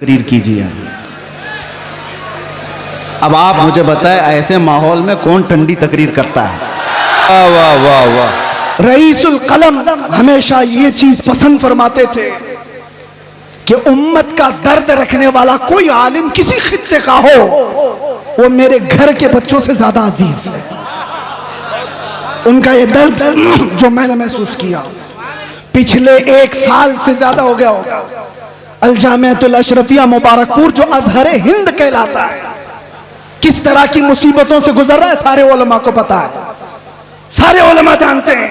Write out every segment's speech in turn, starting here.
तकरीर कीजिए। अब आप मुझे बताएं, ऐसे माहौल में कौन ठंडी तकरीर करता है? वाह वाह वाह वाह। रईसुल कलम हमेशा ये चीज पसंद फरमाते थे कि उम्मत का दर्द रखने वाला कोई आलिम किसी खित्ते का हो, वो मेरे घर के बच्चों से ज्यादा अजीज है। उनका ये दर्द जो मैंने महसूस किया पिछले 1 साल से ज्यादा हो गया होगा। अल-जामिअतुल अशरफिया मुबारकपुर जो अजहर हिंद कहलाता है, किस तरह की मुसीबतों से गुजर रहा है सारे उलमा को पता है, सारे उलमा जानते हैं।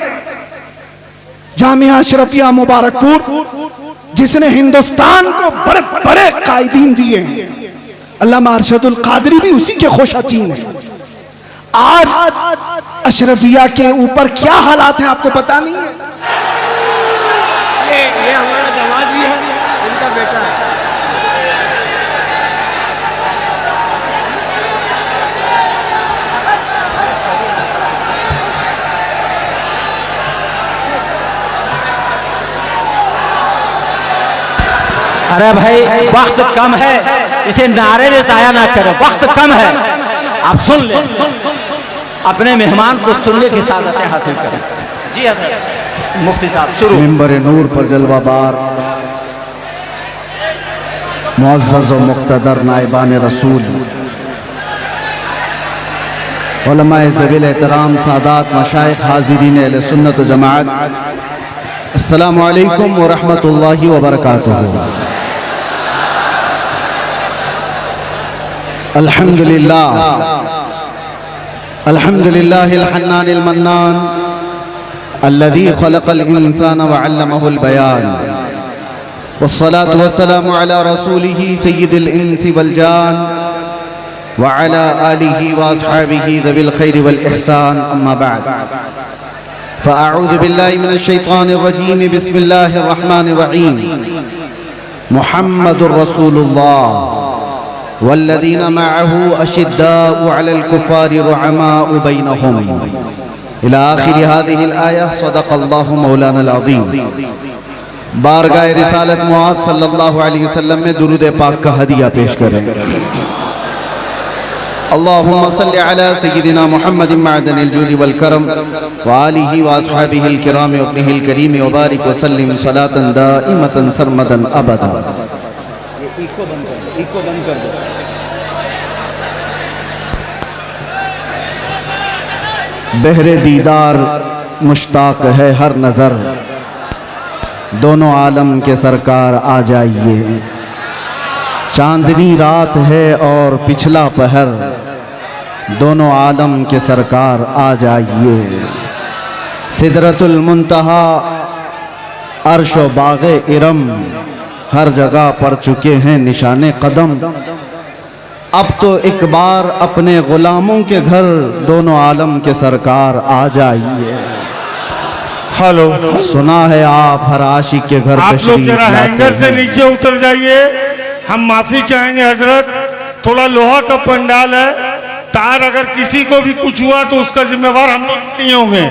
जामिया अशरफिया मुबारकपुर जिसने हिंदुस्तान को बड़े बड़े कायदीन दिए हैं, अल्लामा अरशदुल कादरी भी उसी के खोशाचीन है। आज अशरफिया के ऊपर क्या हालात हैं आपको पता नहीं है? ये हमारा दामाद भी है, इनका बेटा है। अरे भाई वक्त कम है, इसे नारे में जाया ना करो, वक्त कम है। आप सुन ले, अपने मेहमान को सुनने की सादतें हासिल करें। जी हज़रत मुफ्ती साहब शुरू। मिंबर नूर पर जलवाबार मुअज़्ज़ज़ व मुक़्तदर नाइबान रसूल, उलमाए ज़वील एहतराम, सादात, मशाइख़, हाज़िरीन अहले सुन्नत व जमाअत, अस्सलामु अलैकुम व रहमतुल्लाहि व बरकातुहू। अल्हम्दुलिल्लाह अल्हम्दुलिल्लाहिल हन्नानिल मन्नान अल्लज़ी खलक़ल इंसान व अल्लमहुल बयान, वस्सलातु वस्सलामु अला रसूलिही सय्यिदिल इंसी वल जान व अला आलिही व अस्हाबिही ज़विल खैरि वल इहसान, अम्मा बअद। फ़अऊज़ु बिल्लाहि मिनश शैतानिर रजीम, बिस्मिल्लाहिर रहमानिर रहीम। मुहम्मदुर रसूलुल्लाह वल्लज़ीना मअहू अशिद्दाउ अलल कुफ़ारि रुहमाउ बैनहुम, इला आखिरि हाज़िहिल आया। सदक़ल्लाहु मौलानल अज़ीम। बारगाह रिसालत मुआब सल्लल्लाहु अलैहि वसल्लम में दुरूद पाक का हदिया पेश करें। अल्लाहुम्मा सल्लि अला सय्यिदिना मुहम्मदिन मअदनिल जूदि वल करम व आलिहि व अस्हाबिहिल किराम व इब्निहिल करीम व बारिक व सल्लिम सलातन दाइमतन सरमदन अबदा। इको बंद कर दो। बहरे दीदार मुश्ताक है हर नजर, दोनों आलम के सरकार आ जाइए। चांदनी रात है और पिछला पहर, दोनों आलम के सरकार आ जाइए। सिदरतुल मुंतहा अर्श व बाग़े इरम, हर जगह पड़ चुके हैं निशाने कदम। अब तो एक बार अपने गुलामों के घर, दोनों आलम के सरकार आ जाइए। हेलो, सुना है आप हर आशिक के घर आप लोग जरा लाते हैंगर से हैं। नीचे उतर जाइए। हम माफी चाहेंगे हजरत, थोड़ा लोहा का पंडाल है, तार अगर किसी को भी कुछ हुआ तो उसका जिम्मेवार हम लोग नहीं होंगे।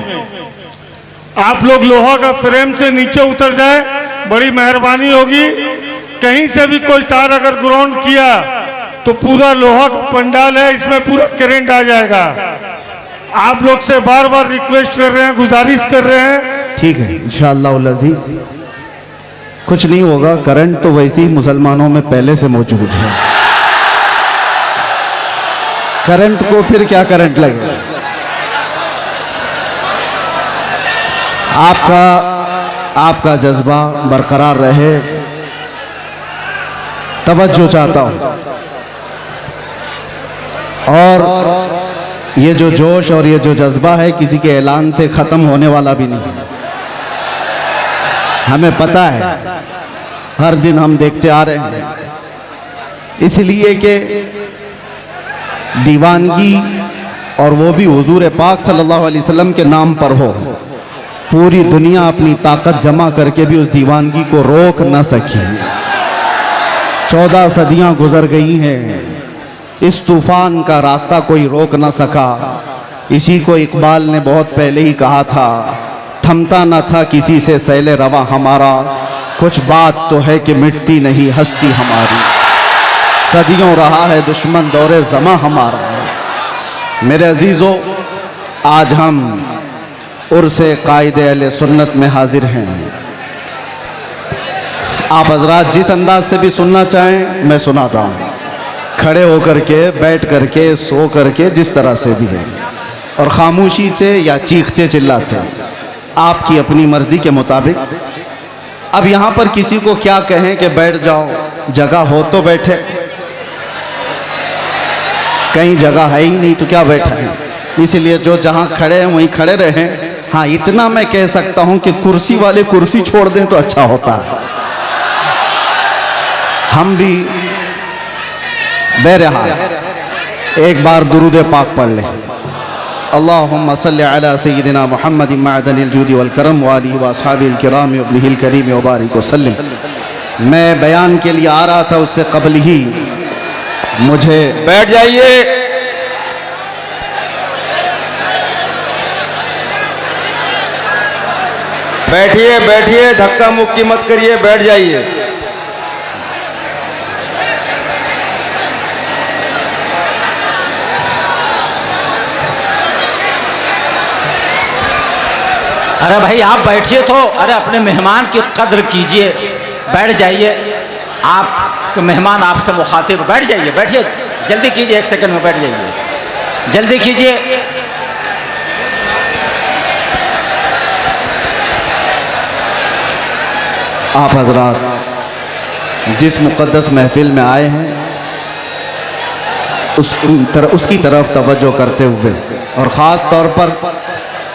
आप लोग लोहा का फ्रेम से नीचे उतर जाए, बड़ी मेहरबानी होगी। कहीं से भी कोई तार अगर ग्राउंड किया तो पूरा लोहा का पंडाल है, इसमें पूरा करंट आ जाएगा। आप लोग से बार बार रिक्वेस्ट कर रहे हैं, गुजारिश कर रहे हैं। ठीक है, इंशाअल्लाह अज़ीज़ कुछ नहीं होगा। करंट तो वैसे ही मुसलमानों में पहले से मौजूद है, करंट को फिर क्या करंट लगे। आपका जज्बा बरकरार रहे, तवज्जो चाहता हूं। और ये जो जोश और ये जो जज्बा है किसी के ऐलान से ख़त्म होने वाला भी नहीं है। हमें पता है, हर दिन हम देखते आ रहे हैं, इसलिए कि दीवानगी और वो भी हुजूर पाक सल्लल्लाहु अलैहि वसल्लम के नाम पर हो। पूरी दुनिया अपनी ताकत जमा करके भी उस दीवानगी को रोक न सकी। 14 सदियां गुजर गई हैं, इस तूफान का रास्ता कोई रोक न सका। इसी को इकबाल ने बहुत पहले ही कहा था, थमता न था किसी से सैले रवा हमारा, कुछ बात तो है कि मिटती नहीं हस्ती हमारी। सदियों रहा है दुश्मन दौरे ज़मा हमारा। मेरे अजीज़ों, आज हम उर्से कायदे अहले सुन्नत में हाजिर हैं। आप हजरात जिस अंदाज से भी सुनना चाहें मैं सुनाता हूँ, खड़े होकर के, बैठ करके, सो करके, जिस तरह से भी है, और खामोशी से या चीखते चिल्लाते, आपकी अपनी मर्जी के मुताबिक। अब यहाँ पर किसी को क्या कहें कि बैठ जाओ, जगह हो तो बैठे, कहीं जगह है ही नहीं तो क्या बैठा है, इसलिए जो जहाँ खड़े हैं वहीं खड़े रहें। हाँ, इतना मैं कह सकता हूँ कि कुर्सी वाले कुर्सी छोड़ दें तो अच्छा होता है। हम भी बहरहाल एक बार दुरूद पाक पढ़ लें। अल्लाहुम्मा सल्लि अला सय्यिदिना मुहम्मदिन मअदनिल जूदी वल करम व आलिहि व अस्हाबिल किराम व इब्निहिल करीम व बारिक वसल्लम। मैं बयान के लिए आ रहा था, उससे कबल ही मुझे बैठ जाइए। बैठिए बैठिए, धक्का मुक्की मत करिए, बैठ जाइए। अरे भाई आप बैठिए तो, अरे अपने मेहमान की कद्र कीजिए, बैठ जाइए। आप मेहमान आपसे मुखातिब, बैठ जाइए, बैठिए, जल्दी कीजिए, 1 सेकंड में बैठ जाइए, जल्दी कीजिए। आप हजरात जिस मुक़द्दस महफिल में आए हैं उसकी तरफ तवज्जो करते हुए, और ख़ास तौर पर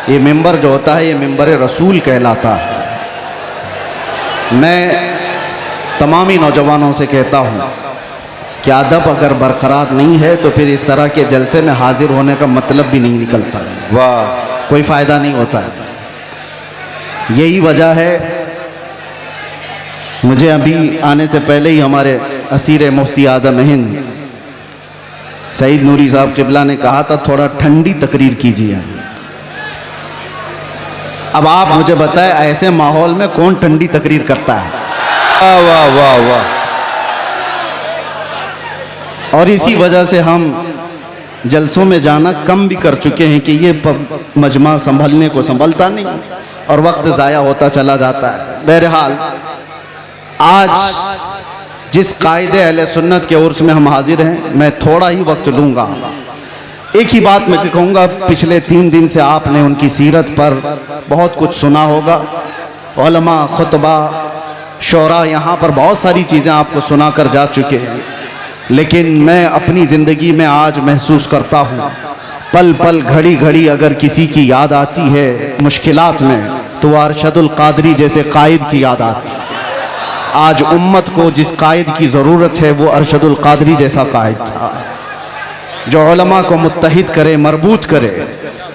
ये मिंबर जो होता है ये मिंबर रसूल कहलाता है। मैं तमामी नौजवानों से कहता हूँ कि अदब अगर बरकरार नहीं है तो फिर इस तरह के जलसे में हाजिर होने का मतलब भी नहीं निकलता, वाह, कोई फ़ायदा नहीं होता है। यही वजह है, मुझे अभी आने से पहले ही हमारे असीर मुफ्ती आज़म हिंद सईद नूरी साहब क़िबला ने कहा था थोड़ा ठंडी तकरीर कीजिए। अब आप मुझे बताएं, ऐसे माहौल में कौन ठंडी तकरीर करता है? वाह वाह वाह वाह। और इसी वजह से हम जलसों में जाना कम भी कर चुके हैं कि ये मजमा संभलने को संभलता नहीं और वक्त ज़ाया होता चला जाता है। बहरहाल आज जिस कायदे अहले सुन्नत के उर्स में हम हाजिर हैं, मैं थोड़ा ही वक्त लूँगा। एक ही बात मैं कहूँगा, पिछले 3 दिन से आपने उनकी सीरत पर बहुत कुछ सुना होगा, उलमा, खुतबा, शोरा, यहाँ पर बहुत सारी चीज़ें आपको सुना कर जा चुके हैं। लेकिन मैं अपनी ज़िंदगी में आज महसूस करता हूँ, पल पल, घड़ी घड़ी अगर किसी की याद आती है मुश्किलात में, तो वह अरशदुल कादरी जैसे कायद की याद आती है। आज उम्मत को जिस कायद की ज़रूरत है वो अरशदुल कादरी जैसा कायद था, जो उलमा को मुत्तहिद करे, मरबूत करे,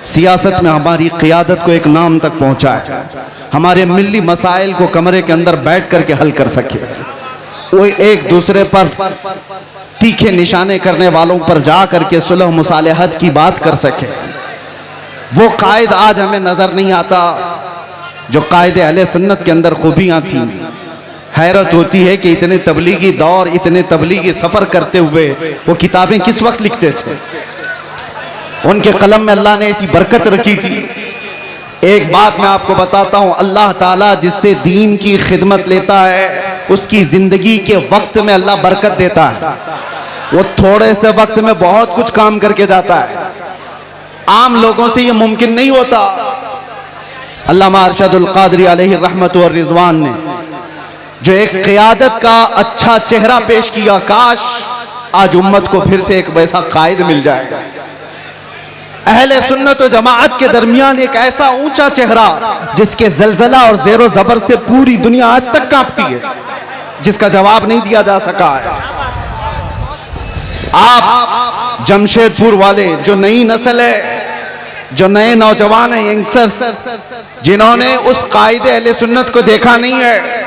सियासत में हमारी क़ियादत को एक नाम तक पहुँचाए, हमारे मिली मसाइल को कमरे के अंदर बैठ करके हल कर सके, वो एक दूसरे पर तीखे निशाने करने वालों पर जा करके सुलह मुसालहत की बात कर सके। वो कायद आज हमें नज़र नहीं आता जो कायदे अहले सुन्नत के अंदर खूबियाँ थीं। हैरत होती है कि इतने तबलीगी दौर, इतने तबलीगी सफ़र करते हुए वो किताबें किस वक्त लिखते थे। उनके कलम में अल्लाह ने ऐसी बरकत रखी थी। एक बात मैं आपको बताता हूँ, अल्लाह ताला जिससे दीन की खिदमत लेता है उसकी ज़िंदगी के वक्त में अल्लाह बरकत देता है। वो थोड़े से वक्त में बहुत कुछ काम करके जाता है, आम लोगों से ये मुमकिन नहीं होता। अल्लामा अरशदुल कादरी अलैहि रहमत व रिज़वान ने जो एक क़ियादत का अच्छा चेहरा पेश किया, काश आज उम्मत को फिर से एक वैसा कायद मिल जाए। अहले सुन्नत व जमाअत के दरमियान एक ऐसा ऊंचा चेहरा जिसके जलजला और ज़ेरो ज़बर से पूरी दुनिया आज तक कांपती है, जिसका जवाब नहीं दिया जा सका है। आप जमशेदपुर वाले, जो नई नस्ल है, जो नए नौजवान हैं, यंगस्टर्स, जिन्होंने उस कायदे अहले सुन्नत को देखा नहीं है,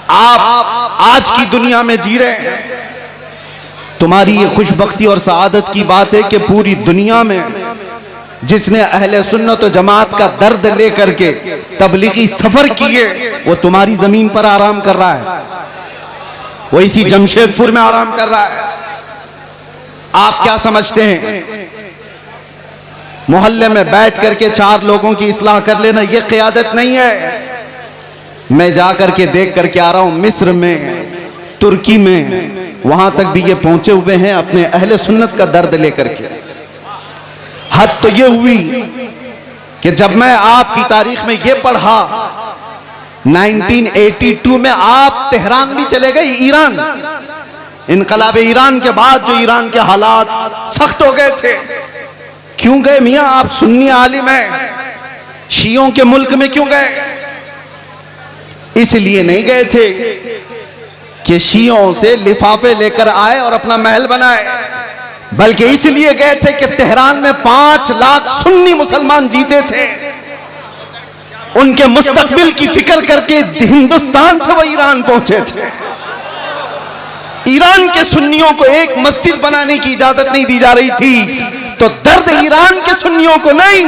आप आज की दुनिया में जी रहे हैं। तुम्हारी ये खुशबख्ती और सआदत की बात है कि पूरी दुनिया में जिसने अहले सुन्नत व जमात का दर्द लेकर के तबलीगी सफर किए, वो तुम्हारी जमीन पर आराम कर रहा है। वो इसी जमशेदपुर में आराम कर रहा है। आप क्या समझते हैं मोहल्ले में बैठ करके 4 लोगों की इस्लाह कर लेना ये क़ियादत नहीं है। मैं जा करके देख करके आ रहा हूं मिस्र में, तुर्की में, वहां तक भी ये पहुंचे हुए हैं अपने अहले सुन्नत का दर्द लेकर के। हद तो ये हुई कि जब मैं आपकी तारीख में ये पढ़ा 1982 में आप तेहरान भी चले गए, ईरान, इनकलाब ईरान के बाद जो ईरान के हालात सख्त हो गए थे। क्यों गए मियां? आप सुन्नी आलिम हैं, शियों के मुल्क में क्यों गए? इसलिए नहीं गए थे कि शियों से लिफाफे लेकर आए और अपना महल बनाए, बल्कि इसलिए गए थे कि तेहरान में 5 लाख सुन्नी मुसलमान जीते थे। उनके मुस्तकबिल की फिक्र करके हिंदुस्तान से वो ईरान पहुंचे थे। ईरान के सुन्नियों को एक मस्जिद बनाने की इजाजत नहीं दी जा रही थी, तो दर्द ईरान के सुन्नियों को नहीं,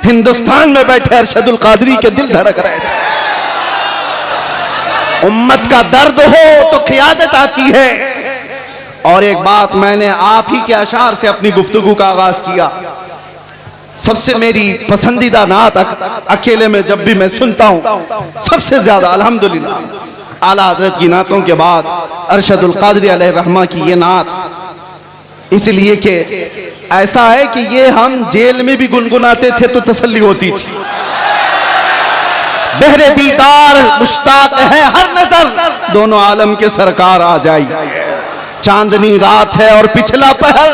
हिंदुस्तान में बैठे अरशदुल कादरी के दिल धड़क रहे थे। उम्मत का दर्द हो तो क़ियादत आती है। और एक बात मैंने आप ही के अशार से अपनी गुफ्तगू का आगाज किया। सबसे मेरी पसंदीदा नात अकेले में जब भी मैं सुनता हूं सबसे ज्यादा अल्हम्दुलिल्लाह आला हजरत की नातों के बाद अरशदुल कादरी अलैहि रहमा की ये नात, इसलिए कि ऐसा है कि ये हम जेल में भी गुनगुनाते थे तो तसल्ली होती थी। बहरे दीदार मुश्ताक है हर नजर, दोनों आलम के सरकार आ जाई। चांदनी रात है और पिछला पहर,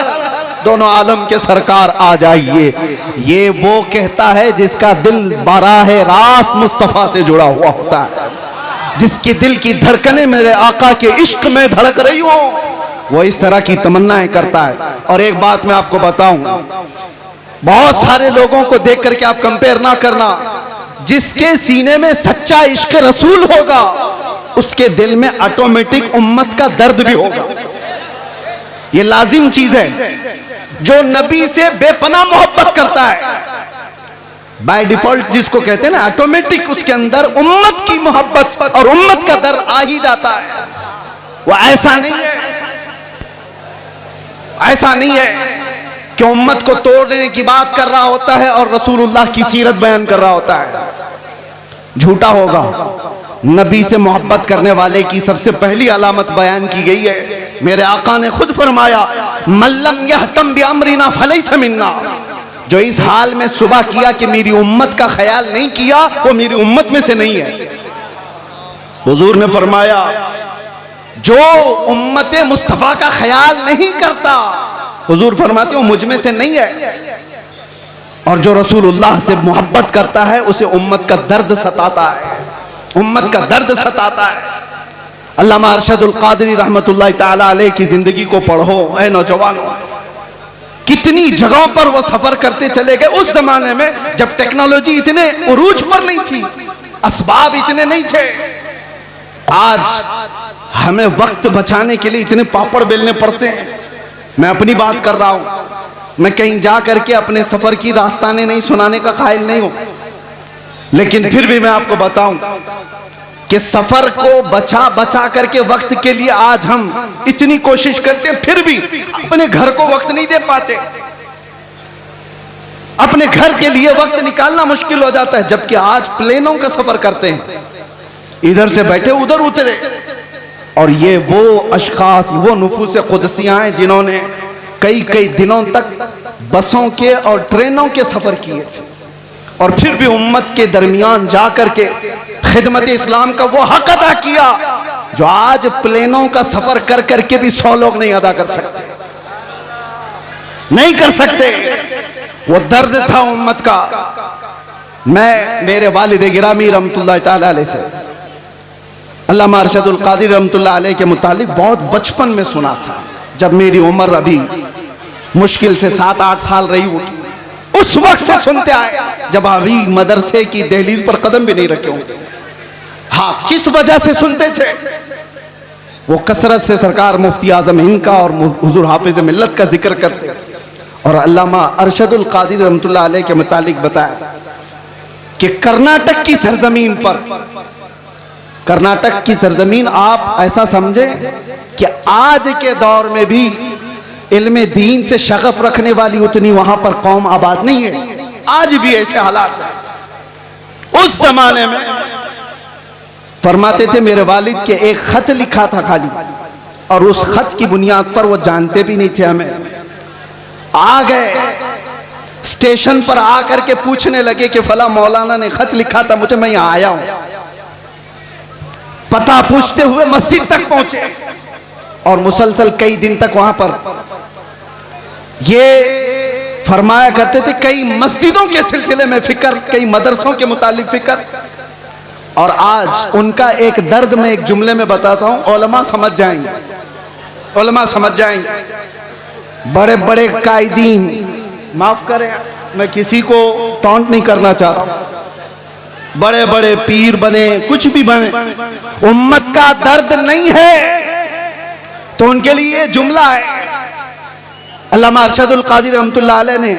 दोनों आलम के सरकार आ जाइए। ये वो कहता है जिसका दिल बाराह रास्त मुस्तफा से जुड़ा हुआ होता है, जिसके दिल की धड़कनें मेरे आका के इश्क में धड़क रही हो, वो इस तरह की तमन्नाएं करता है। और एक बात मैं आपको बताऊं, बहुत सारे लोगों को देख करके आप कंपेयर ना करना। जिसके सीने में सच्चा इश्क रसूल होगा उसके दिल में ऑटोमेटिक उम्मत का दर्द भी होगा। ये लाजिम चीज है। जो नबी से बेपनाह मोहब्बत करता है बाय डिफॉल्ट, जिसको कहते हैं ना ऑटोमेटिक, उसके अंदर उम्मत की मोहब्बत और उम्मत का दर्द आ ही जाता है। वो ऐसा नहीं है, ऐसा नहीं है कि उम्मत को तोड़ने की बात कर रहा होता है और रसूलुल्लाह की सीरत बयान कर रहा होता है। झूठा होगा। नबी से मोहब्बत करने वाले की सबसे पहली अलामत बयान की गई है। मेरे आका ने खुद फरमाया, मल्लम यहतम बिअमरिना फलैसा मिन्ना। जो इस हाल में सुबह किया कि मेरी उम्मत का ख्याल नहीं किया, वो मेरी उम्मत में से नहीं है। हुजूर ने फरमाया, जो उम्मत मुस्तफा का ख्याल नहीं करता, हुजूर फरमाते हो मुझ में से नहीं है। और जो रसूलुल्लाह से मोहब्बत करता है उसे उम्मत का दर्द सताता है, उम्मत का दर्द सताता है। अल्लामा अरशदुल कादरी रहमतुल्लाह ताला अलैह की जिंदगी को पढ़ो ऐ नौजवानों। कितनी जगहों पर वो सफर करते चले गए उस जमाने में जब टेक्नोलॉजी इतने उरूज पर नहीं थी, असबाब इतने नहीं थे। आज हमें वक्त बचाने के लिए इतने पापड़ बेलने पड़ते हैं। मैं अपनी बात कर रहा हूं, मैं कहीं जा करके अपने सफर की दास्तानें नहीं सुनाने का कायल नहीं हूं, लेकिन फिर भी मैं आपको बताऊं कि सफर को बचा बचा करके वक्त के लिए आज हम इतनी कोशिश करते हैं, फिर भी अपने घर को वक्त नहीं दे पाते। अपने घर के लिए वक्त निकालना मुश्किल हो जाता है। जबकि आज प्लेनों का सफर करते हैं, इधर से बैठे उधर उतरे। और ये वो अशखास, वो नुफूस कुदसियां हैं जिन्होंने कई कई दिनों तक बसों के और ट्रेनों के सफर किए थे, और फिर भी उम्मत के दरमियान जाकर के खिदमत इस्लाम का वो हक अदा किया जो आज प्लेनों का सफर कर करके भी 100 लोग नहीं अदा कर सकते, नहीं कर सकते। वो दर्द था उम्मत का। मैं मेरे वालिद गिरामी रहमतुल्लाह ताला अलैह से अल्लामा अरशदुल कादरी रहमतुल्लाह अलैह के मुतालिक बहुत बचपन में सुना था, जब मेरी उम्र अभी मुश्किल से 7-8 साल रही होगी। उस वक्त से सुनते आए जब अभी मदरसे की दहलीज पर कदम भी नहीं रखे होंगे। हाँ, किस वजह से सुनते थे? वो कसरत से सरकार मुफ्ती आजम हिंद का और हुजूर हाफिज मिल्लत का जिक्र करते, और अल्लामा अरशदुल कादरी रहमतुल्लाह अलैह के मुतालिक बताया कि कर्नाटक की सरजमीन पर, कर्नाटक की सरजमीन आप ऐसा समझे कि आज के दौर में भी इल्मे दीन से शगफ रखने वाली उतनी वहां पर कौम आबाद नहीं है। आज भी ऐसे हालात हैं। उस जमाने में फरमाते थे, मेरे वालिद के एक खत लिखा था खाली, और उस खत की बुनियाद पर वो जानते भी नहीं थे हमें। आ गए स्टेशन पर आकर के पूछने लगे कि फला मौलाना ने खत लिखा था मुझे, मैं यहां आया हूं। पता पूछते हुए मस्जिद तक पहुंचे और मुसलसल कई दिन तक वहां पर ये फरमाया करते थे, कई मस्जिदों के सिलसिले में फिक्र, कई मदरसों के मुतालिक फिक्र। और आज उनका एक दर्द मैं एक जुमले में बताता हूं, उलमा समझ जाएंगे, उलमा समझ जाएंगे। बड़े बड़े कायदीन, माफ करें मैं किसी को टॉन्ट नहीं करना चाहता, बड़े बड़े पीर बने, कुछ भी बने, उम्मत का दर्द नहीं है तो उनके लिए जुमला है। अल्लामा अरशदुल कादिर रहमतुल्लाह अलैह ने,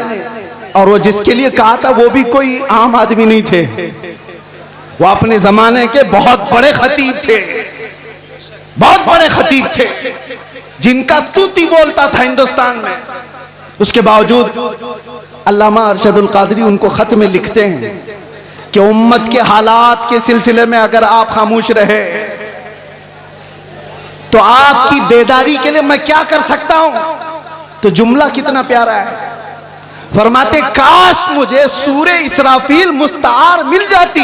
और वो जिसके लिए कहा था वो भी कोई आम आदमी नहीं थे, वो अपने जमाने के बहुत बड़े खतीब थे, बहुत बड़े खतीब थे जिनका तूती बोलता था हिंदुस्तान में। उसके बावजूद अल्लामा अरशदुल कादरी उनको खत में लिखते हैं कि उम्मत के हालात के सिलसिले में अगर आप खामोश रहे तो आपकी बेदारी के लिए मैं क्या कर सकता हूं। तो जुमला कितना प्यारा है, फरमाते, काश मुझे सूरे इसराफील मुस्तार मिल जाती।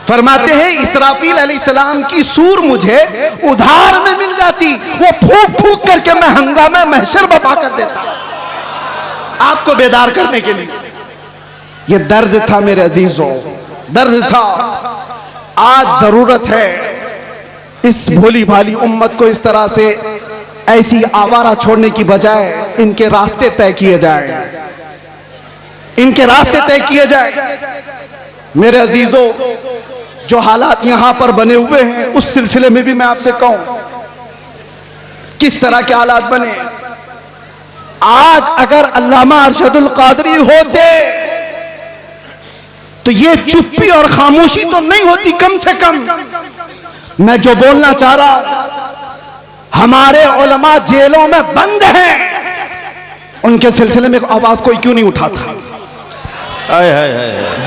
फरमाते हैं इसराफील अलैहिस्सलाम की सूर मुझे उधार में मिल जाती, वो फूक फूक करके मैं हंगामा महशर बपा कर देता आपको बेदार करने के लिए। ये दर्द था मेरे अजीजों, दर्द था। आज जरूरत है इस भोली भाली उम्मत को इस तरह से ऐसी आवारा छोड़ने की बजाय इनके रास्ते तय किए जाए, इनके रास्ते तय किए जाए। मेरे अजीजों, जो हालात यहां पर बने हुए हैं उस सिलसिले में भी मैं आपसे कहूं, किस तरह के हालात बने। आज अगर अल्लामा अरशदुल कादरी होते तो ये चुप्पी और खामोशी तो नहीं होती। कम से कम मैं जो बोलना चाह रहा, हमारे उलमा जेलों में बंद हैं, उनके सिलसिले में आवाज कोई क्यों नहीं उठाता।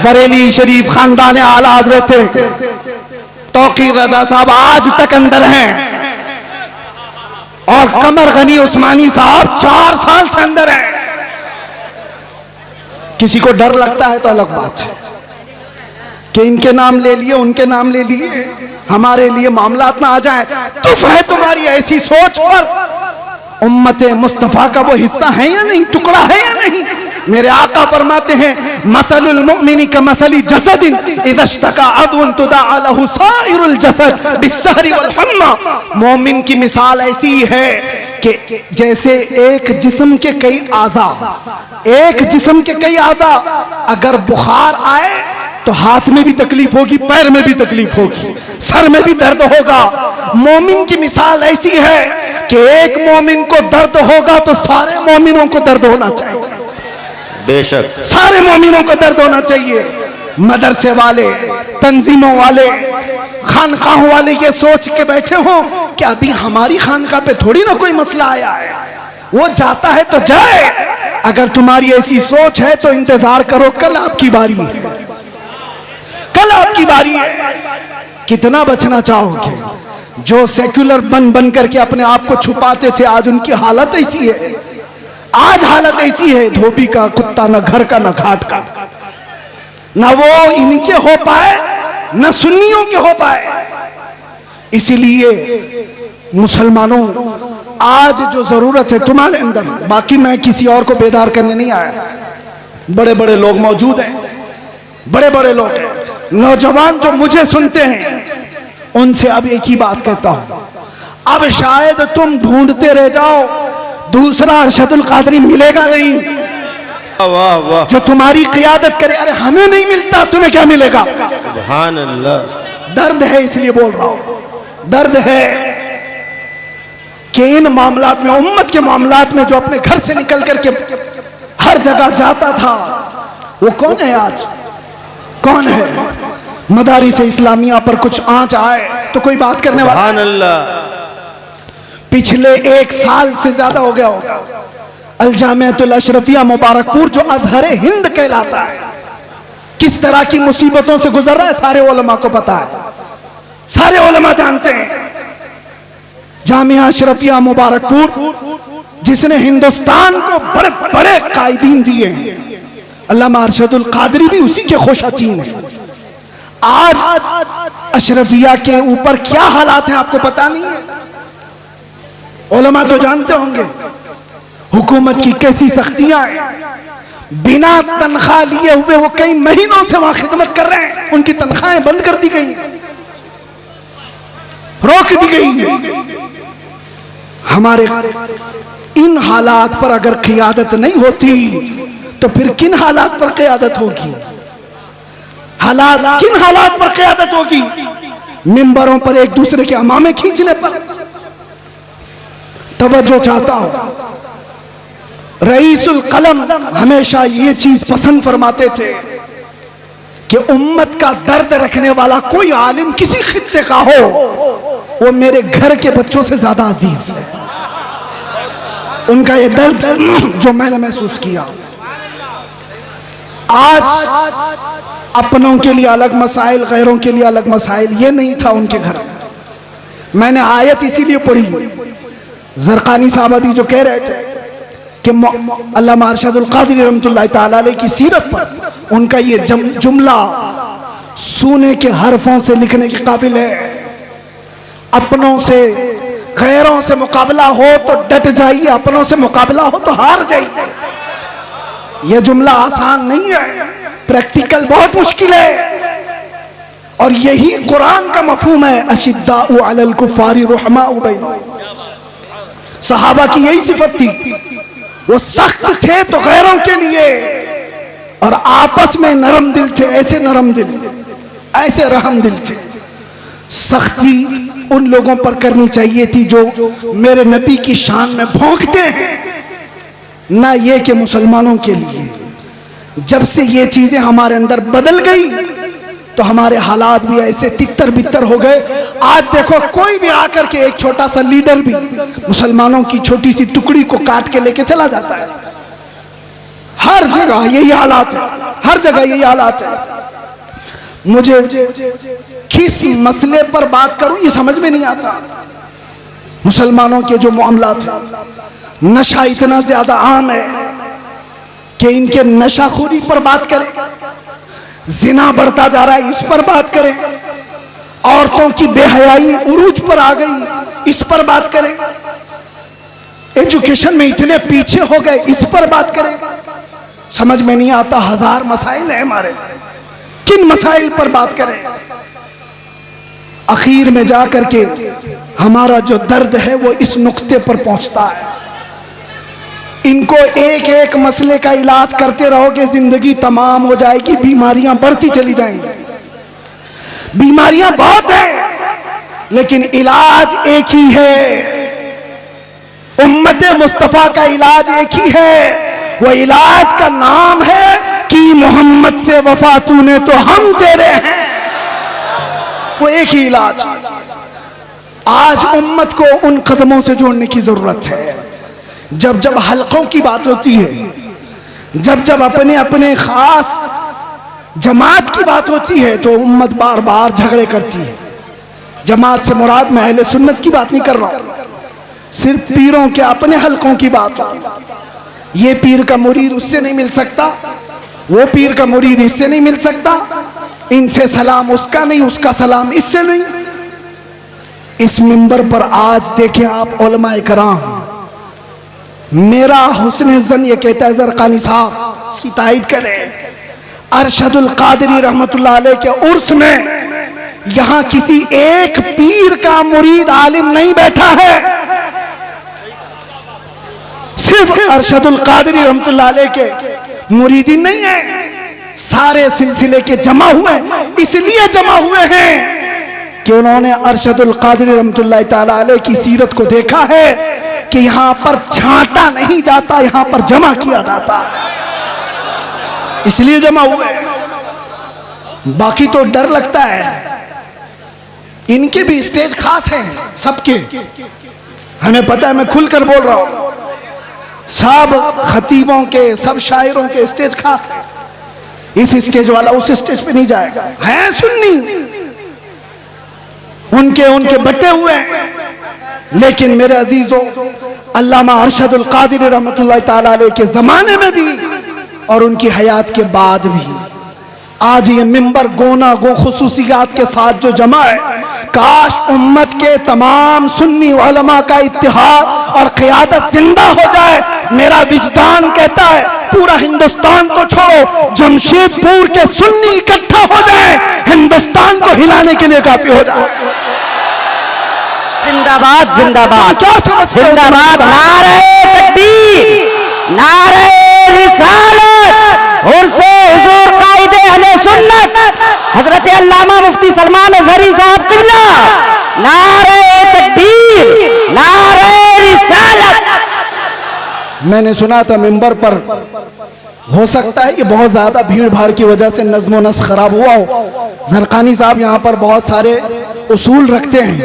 बरेली शरीफ खानदान आला हजरत तौकीर रजा साहब आज तक अंदर हैं, और कमर गनी उस्मानी साहब 4 साल से अंदर हैं। किसी को डर लगता है तो अलग बात है कि इनके नाम ले लिए, उनके नाम ले लिए, हमारे लिए मामलात ना आ जाए। तुफ है तुम्हारी ऐसी सोच पर। उम्मत मुस्तफा का वो हिस्सा है या नहीं, टुकड़ा है या नहीं। मेरे आका फरमाते हैं, मसलुल मुमिनी का मसली जसदिन इज़ा इश्तका अदवन तुदअ लहु साइरुल जसद बिस्सहरी वल हम्मा। मोमिन की मिसाल ऐसी है कि जैसे एक जिस्म के कई आज़ा, एक जिस्म के कई आज़ा, अगर बुखार आए तो हाथ में भी तकलीफ होगी, पैर में भी तकलीफ होगी, सर में भी दर्द होगा। मोमिन की मिसाल ऐसी है कि एक मोमिन को दर्द होगा तो सारे मोमिनों को दर्द होना चाहिए। बेशक सारे मोमिनों को दर्द होना चाहिए। मदरसे वाले, तंजीमों वाले, खानकाहों वाले ये सोच के बैठे हो कि अभी हमारी खानकाह पे थोड़ी ना कोई मसला आया है, वो जाता है तो जाए। अगर तुम्हारी ऐसी सोच है तो इंतजार करो, कल आपकी बारी है, कल आपकी बारी है। कितना बचना चाहोगे? जो सेक्युलर बन बन करके अपने आप को छुपाते थे, आज उनकी हालत ऐसी है। आज हालत ऐसी है, धोबी का कुत्ता, न घर का न घाट का। न वो इनके हो पाए न सुन्नियों के हो पाए। इसीलिए मुसलमानों, आज जो जरूरत है तुम्हारे अंदर, बाकी मैं किसी और को बेदार करने नहीं आया। बड़े बड़े लोग मौजूद हैं, बड़े बड़े लोग हैं। नौजवान जो मुझे सुनते हैं उनसे अब एक ही बात कहता हूं, अब शायद तुम ढूंढते रह जाओ, दूसरा अरशदुल कादरी मिलेगा नहीं। वाह वाह, जो तुम्हारी क़ियादत करे। अरे हमें नहीं मिलता, तुम्हें क्या मिलेगा? सुभान अल्लाह। दर्द है, इसलिए बोल रहा हूं, दर्द है कि इन मामलात में, उम्मत के मामलात में, जो अपने घर से निकल करके हर जगह जाता था, वो कौन है आज? कौन है? मदारिस इस्लामिया पर कुछ आंच आए तो कोई बात करने वाला। सुभान अल्लाह। पिछले 1 साल से ज्यादा हो गया होगा अल जामियातुल अशरफिया मुबारकपुर जो अजहरे हिंद कहलाता है किस तरह की मुसीबतों से गुजर रहा है, सारे उलमा को पता है, सारे उलमा जानते हैं। जामिया अशरफिया मुबारकपुर जिसने हिंदुस्तान को बड़े बड़े कायदीन दिए, अल्लामा अरशदुल कादरी भी उसी के खुशाचीन है। आज अशरफिया के ऊपर क्या हालात हैं आपको पता नहीं है, उलमा तो जानते होंगे। हुकूमत की कैसी सख्तियां हैं, बिना तनख्वाह लिए हुए वो कई महीनों से वहां खिदमत कर रहे हैं, उनकी तनख्वाहें बंद कर दी गई, रोक दी गई। हमारे इन हालात पर अगर क़ियादत नहीं होती तो फिर किन हालात पर क़ियादत होगी? किन हालात पर क़ियादत होगी? मिंबरों पर एक दूसरे के अमामे खींचने पर। तवज्जो चाहता हूं, रईसुल कलम हमेशा ये चीज पसंद फरमाते थे कि उम्मत का दर्द रखने वाला कोई आलिम किसी खित्ते का हो वो मेरे घर के बच्चों से ज्यादा अजीज है। उनका ये दर्द जो मैंने महसूस किया, आज अपनों के लिए अलग मसाइल, गैरों के लिए अलग मसाइल, ये नहीं था उनके घर। मैंने आयत इसीलिए पढ़ी, ज़रक़ानी साहब अभी जो कह रहे थे कि अल्लामा अरशदुल क़ादरी रहमतुल्लाह तआला अलैह की सीरत पर उनका ये जुमला सोने के हरफों से लिखने के काबिल है। अपनों से गैरों से मुकाबला हो तो डट जाइए, अपनों से मुकाबला हो तो हार जाइए। यह जुमला आसान नहीं है, प्रैक्टिकल बहुत मुश्किल है, और यही कुरान का मफहूम है। अशिद्दाउ अलल कुफ्फारि रुहमाउ बैनहुम, सहाबा की यही सिफत थी, वो सख्त थे तो गैरों के लिए और आपस में नरम दिल थे। ऐसे नरम दिल, ऐसे रहम दिल थे। सख्ती उन लोगों पर करनी चाहिए थी जो मेरे नबी की शान में भौंकते हैं, ना ये कि मुसलमानों के लिए। जब से ये चीजें हमारे अंदर बदल गई तो हमारे हालात भी ऐसे तितर बितर हो गए। आज देखो कोई भी आकर के, एक छोटा सा लीडर भी मुसलमानों की छोटी सी टुकड़ी को काट के लेके चला जाता है। हर जगह यही हालात है, हर जगह यही हालात है। मुझे किस मसले पर बात करूं ये समझ में नहीं आता। मुसलमानों के जो मामलात हैं, नशा इतना ज्यादा आम है कि इनके नशाखोरी पर बात करें, जिना बढ़ता जा रहा है इस पर बात करें, औरतों की बेहयाई उरूज पर आ गई इस पर बात करें, एजुकेशन में इतने पीछे हो गए इस पर बात करें। समझ में नहीं आता, हजार मसाइल है हमारे, किन मसाइल पर बात करें। आखिर में जाकर के हमारा जो दर्द है वो इस नुक्ते पर पहुंचता है। इनको एक एक मसले का इलाज करते रहोगे, जिंदगी तमाम हो जाएगी, बीमारियां बढ़ती चली जाएंगी। बीमारियां बहुत हैं लेकिन इलाज एक ही है। उम्मते मुस्तफा का इलाज एक ही है, वो इलाज का नाम है कि मोहम्मद से वफा तूने तो हम तेरे हैं। वो एक ही इलाज। आज उम्मत को उन कदमों से जोड़ने की जरूरत है। जब जब हलकों की बात होती है, जब जब अपने अपने खास जमात की बात होती है तो उम्मत बार बार झगड़े करती है। जमात से मुराद मैं अहले सुन्नत की बात नहीं कर रहा हूं, सिर्फ पीरों के अपने हलकों की बात हो। ये पीर का मुरीद उससे नहीं मिल सकता, वो पीर का मुरीद इससे नहीं मिल सकता, इनसे सलाम उसका नहीं, उसका सलाम इससे नहीं। इस मिंबर पर आज देखें आप उलमाए कराम, मेरा हुस्न जन ये कहता है, ज़रक़ानी साहब इसकी तायद करें, अरशदुल कादरी रहमतुल्लाह अलैह के उर्स में यहां किसी एक पीर का मुरीद आलिम नहीं बैठा है, सिर्फ अरशदुल कादरी रहमतुल्लाह अलैह के मुरीदी नहीं है, सारे सिलसिले के जमा हुए। इसलिए जमा हुए हैं कि उन्होंने अरशदुल कादरी रहमतुल्लाह तआला अलैह की सीरत को देखा है कि यहां पर छांटा नहीं जाता, यहां पर जमा किया जाता, इसलिए जमा हुए। बाकी तो डर लगता है। इनके भी स्टेज खास हैं सबके, हमें पता है, मैं खुलकर बोल रहा हूं। सब खतीबों के, सब शायरों के स्टेज खास है। इस स्टेज वाला उस स्टेज पे नहीं जाएगा। है सुन्नी, उनके बटे हुए हैं। लेकिन मेरे अजीजों, अल्लामा अरशदुल कादिरी रहमतुल्लाह ताला अलैह के जमाने में भी और उनकी हयात के बाद भी आज ये मिंबर गोना गो खुसूसियात के साथ जो जमा है, काश उम्मत के तमाम सुन्नी उलमा का इत्तिहाद और क़ियादत जिंदा हो जाए। मेरा विजदान कहता है पूरा हिंदुस्तान तो छोड़ो, जमशेदपुर के सुन्नी इकट्ठा हो जाए, हिंदुस्तान को हिलाने के लिए काफी हो जाए। जिंदाबाद जिंदाबाद, क्या समझते हो? जिंदाबाद, नारे तकबीर, नारे रिसालत, उर्से हुजूर कायदे अहले सुन्नत हजरत अल्लामा मुफ्ती सलमान अज़हरी साहब किबला, नारे तकबीर, नारे रिसालत। मैंने सुना था मिंबर पर, हो सकता है कि बहुत ज्यादा भीड़ भाड़ की वजह से नज्म व नस्ख खराब हुआ हो। ज़रक़ानी साहब यहाँ पर बहुत सारे उसूल रखते हैं,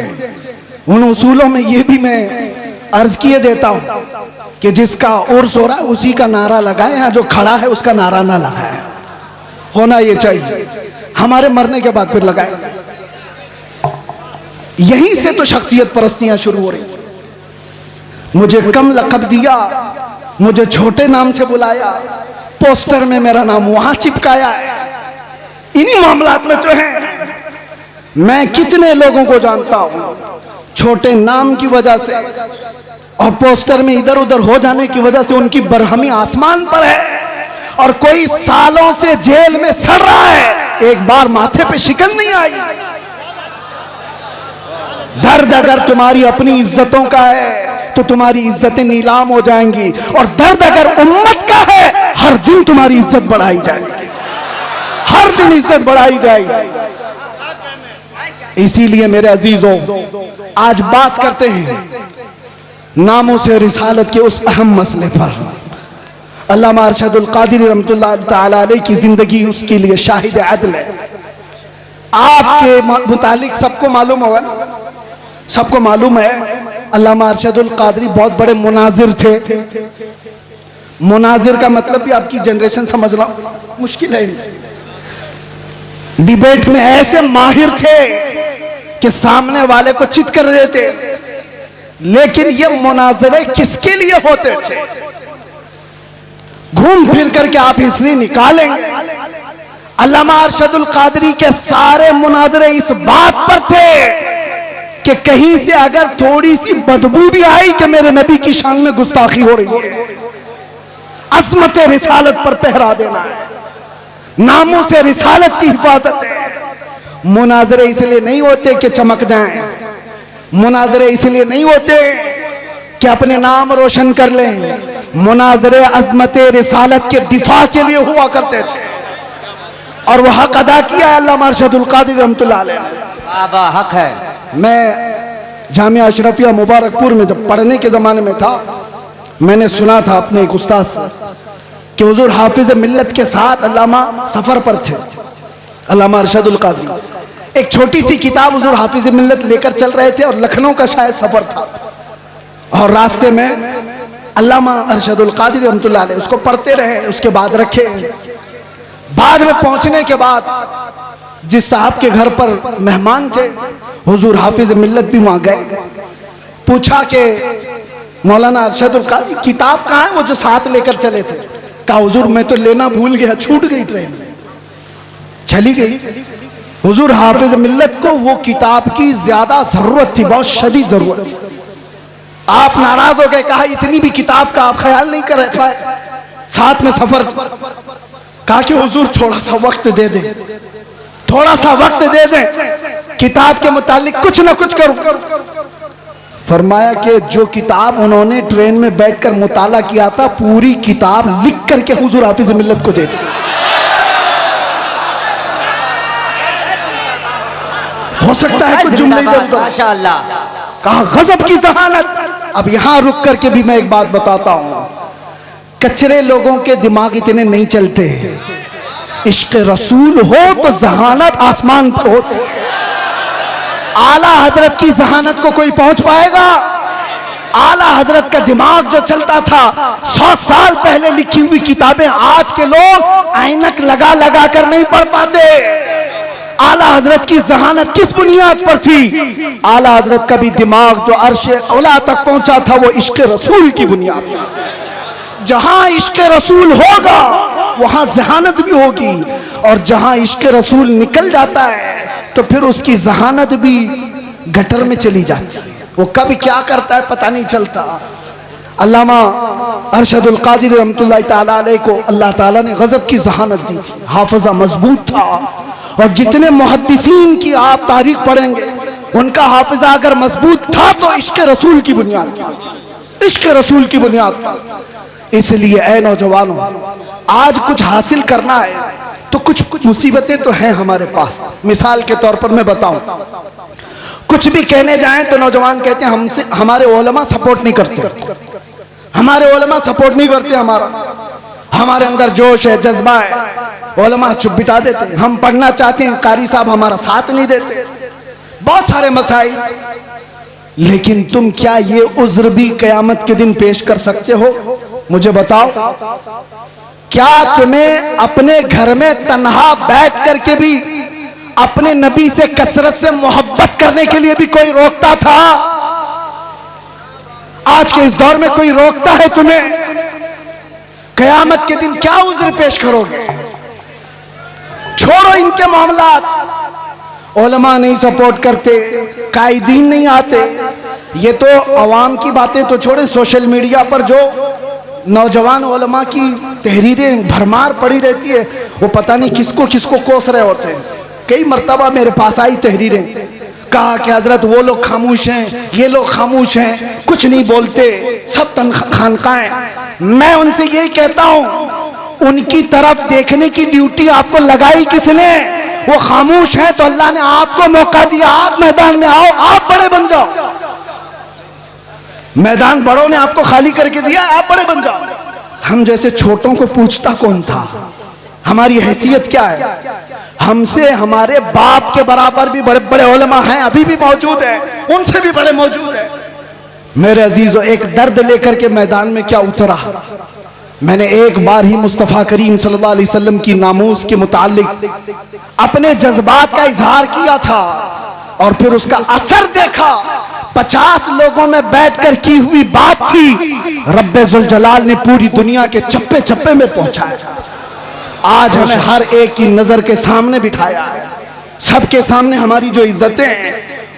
उन उसूलों में ये भी मैं अर्ज किए देता हूँ कि जिसका उर्स हो रहा है उसी का नारा लगाए, यहाँ जो खड़ा है उसका नारा ना लगाए। होना ये चाहिए, हमारे मरने के बाद फिर लगाए। यहीं से तो शख्सियत परस्तियां शुरू हो रही। मुझे कम लक़ब दिया, मुझे छोटे नाम से बुलाया, पोस्टर में मेरा नाम वहां चिपकाया है। इन्हीं मामलात में तो है। मैं कितने लोगों को जानता हूं छोटे नाम की वजह से और पोस्टर में इधर उधर हो जाने की वजह से उनकी बरहमी आसमान पर है, और कोई सालों से जेल में सड़ रहा है, एक बार माथे पे शिकन नहीं आई। दर्द अगर तुम्हारी अपनी इज्जतों का है तो तुम्हारी इज्जतें नीलाम हो जाएंगी, और दर्द अगर उम्मत का है हर दिन तुम्हारी इज्जत बढ़ाई जाएगी, हर दिन इज्जत बढ़ाई जाएगी। इसीलिए मेरे अजीजों, आज बात करते हैं नामों से रिसालत के उस अहम मसले पर। अल्लामा अरशदुल कादिरी रहमतुल्लाह ताला अलैह की जिंदगी उसके लिए शाहिद अदल है। आपके मुतालिक सबको मालूम होगा ना, सबको मालूम है अल्लामा अरशदुल कादिरी बहुत बड़े मुनाजिर थे। मुनाजिर का मतलब भी आपकी जनरेशन समझना मुश्किल है। डिबेट में ऐसे माहिर थे कि सामने वाले को चित कर देते। लेकिन ये मुनाजरे किसके लिए होते थे? घूम फिर करके आप हिस्ट्री निकालेंगे, अल्लामा अरशदुल कादिरी के सारे मुनाजरे इस बात पर थे कि कहीं से अगर थोड़ी सी बदबू भी आई कि मेरे नबी की शान में गुस्ताखी हो रही है, अज़मत रिसालत पर पहरा देना है, नामों से रिसालत की हिफाजत है। मुनाजरे इसलिए नहीं होते कि चमक जाएं, मुनाजरे इसलिए नहीं होते कि अपने नाम रोशन कर लें, मुनाजरे अज़मत रिसालत के दिफा के लिए हुआ करते थे, और वह हक अदा किया अल्लामा अरशदुल कादिरी रहमतुल्लाह अलैह। हक है। मैं जामिया अशरफिया मुबारकपुर में जब पढ़ने के ज़माने में था, मैंने सुना था अपने एक उस्ताद से कि हुजूर हाफिज मिल्लत के साथ अल्लामा सफ़र पर थे, अल्लामा अरशदुल कादिरी। एक छोटी सी किताब हुजूर हाफिज मिल्लत लेकर चल रहे थे और लखनऊ का शायद सफ़र था, और रास्ते में अल्लामा अरशदुल कादिरी रहमतुल्लाह अलैह उसको पढ़ते रहे, उसके बाद रखे। बाद में पहुंचने के बाद जिस साहब के घर पर मेहमान थे, हुजूर हाफिज मिल्लत भी वहां गए। पूछा कि मौलाना अरशदुल कादिरी किताब कहाँ है, वो जो साथ लेकर चले थे? कहा हुजूर मैं तो लेना भूल गया, छूट गई, ट्रेन चली गई। हुजूर हाफिज मिल्लत को वो किताब की ज्यादा जरूरत थी, बहुत शदीद जरूरत थी। आप नाराज हो गए, कहा इतनी भी किताब का आप ख्याल नहीं कर पाए, साथ में सफर। कहा कि हुजूर थोड़ा सा वक्त दे दें, थोड़ा सा वक्त दे दें, किताब के मुतालिक कुछ ना कुछ करूं। फरमाया कि जो किताब उन्होंने ट्रेन में बैठकर मुताला किया था, पूरी किताब लिख करके हुजूर हाफिज मिल्लत को दे दी। हो सकता है कुछ जुमले माशाअल्लाह। कहा गजब की जहानत। अब यहां रुक करके भी मैं एक बात बताता हूं, कचरे लोगों के दिमाग इतने नहीं चलते। इश्क रसूल हो तो जहानत आसमान पर होती है। आला हजरत की जहानत को कोई पहुंच पाएगा? आला हजरत का दिमाग जो चलता था 100 साल पहले लिखी हुई किताबें आज के लोग ऐनक लगा लगा कर नहीं पढ़ पाते। आला हजरत की जहानत किस बुनियाद पर थी? आला हजरत का भी दिमाग जो अर्शे औला तक पहुंचा था वो इश्क रसूल की बुनियाद पर। जहां इश्क रसूल होगा वहां जहानत भी होगी, और जहां इश्क रसूल निकल जाता है तो फिर उसकी जहानत भी गटर में चली जाती है। वो कब क्या करता है पता नहीं चलता। अल्लामा अरशदुल कादिर रहमतुल्लाह ताला अलैह को अल्लाह ताला ने गजब की जहानत दी थी। हाफिजा मजबूत था, और जितने मुहद्दिसीन की आप तारीख पढ़ेंगे उनका हाफिजा अगर मजबूत था तो इश्क रसूल की बुनियाद, इश्क रसूल की बुनियाद पर। इसलिए ऐ नौजवानों, आज कुछ हासिल करना है तो कुछ मुसीबतें तो हैं हमारे पास। मिसाल के तौर पर मैं बताऊं, कुछ भी कहने जाएं तो नौजवान कहते हैं हमसे हमारे उलमा सपोर्ट नहीं करते, हमारे उलमा सपोर्ट नहीं करते, हमारे अंदर जोश है, जज्बा है, उलमा चुप बिठा देते, हम पढ़ना चाहते हैं, कारी साहब हमारा साथ नहीं देते, बहुत सारे मसाइल। लेकिन तुम क्या ये उज्र भी कयामत के दिन पेश कर सकते हो? मुझे बताओ, क्या तुम्हें अपने घर में तन्हा बैठ करके भी अपने नबी से कसरत से मोहब्बत करने के लिए भी कोई रोकता था? आज के इस दौर में कोई रोकता है तुम्हें? कयामत के दिन क्या उज्र पेश करोगे? छोड़ो इनके मामलात, उलमा नहीं सपोर्ट करते, कायदीन नहीं आते, ये तो अवाम की बातें तो छोड़े, सोशल मीडिया पर जो नौजवान उलमा की तहरीरें भरमार पड़ी रहती है, वो पता नहीं किसको किसको कोस रहे होते हैं। कई मर्तबा मेरे पास आई तहरीरें, कहा कि हजरत वो लोग खामोश हैं, ये लोग खामोश हैं, कुछ नहीं बोलते, सब खानकाएं। मैं उनसे यही कहता हूं, उनकी तरफ देखने की ड्यूटी आपको लगाई किसने? वो खामोश है तो अल्लाह ने आपको मौका दिया, आप मैदान में आओ, आप बड़े बन जाओ। मैदान बड़ों ने आपको खाली करके दिया, आप बड़े बन जाओ। हम जैसे छोटों को पूछता कौन था? हमारी हैसियत क्या है? हमसे हमारे बाप के बराबर भी बड़े बड़े उलमा हैं, अभी भी मौजूद है, उनसे भी बड़े मौजूद है। मेरे अजीजों, एक दर्द लेकर के मैदान में क्या उतरा? मैंने एक बार ही मुस्तफ़ा करीम सल्लल्लाहु अलैहि वसल्लम की नामूस के मुतालिक अपने जज्बात का इजहार किया था, और फिर उसका असर देखा। 50 लोगों में बैठकर की हुई बात थी, रब्बे जुल जलाल ने पूरी दुनिया के चप्पे चप्पे में पहुंचाया। आज हमें हर एक की नजर के सामने बिठाया है। सबके सामने हमारी जो इज्जतें हैं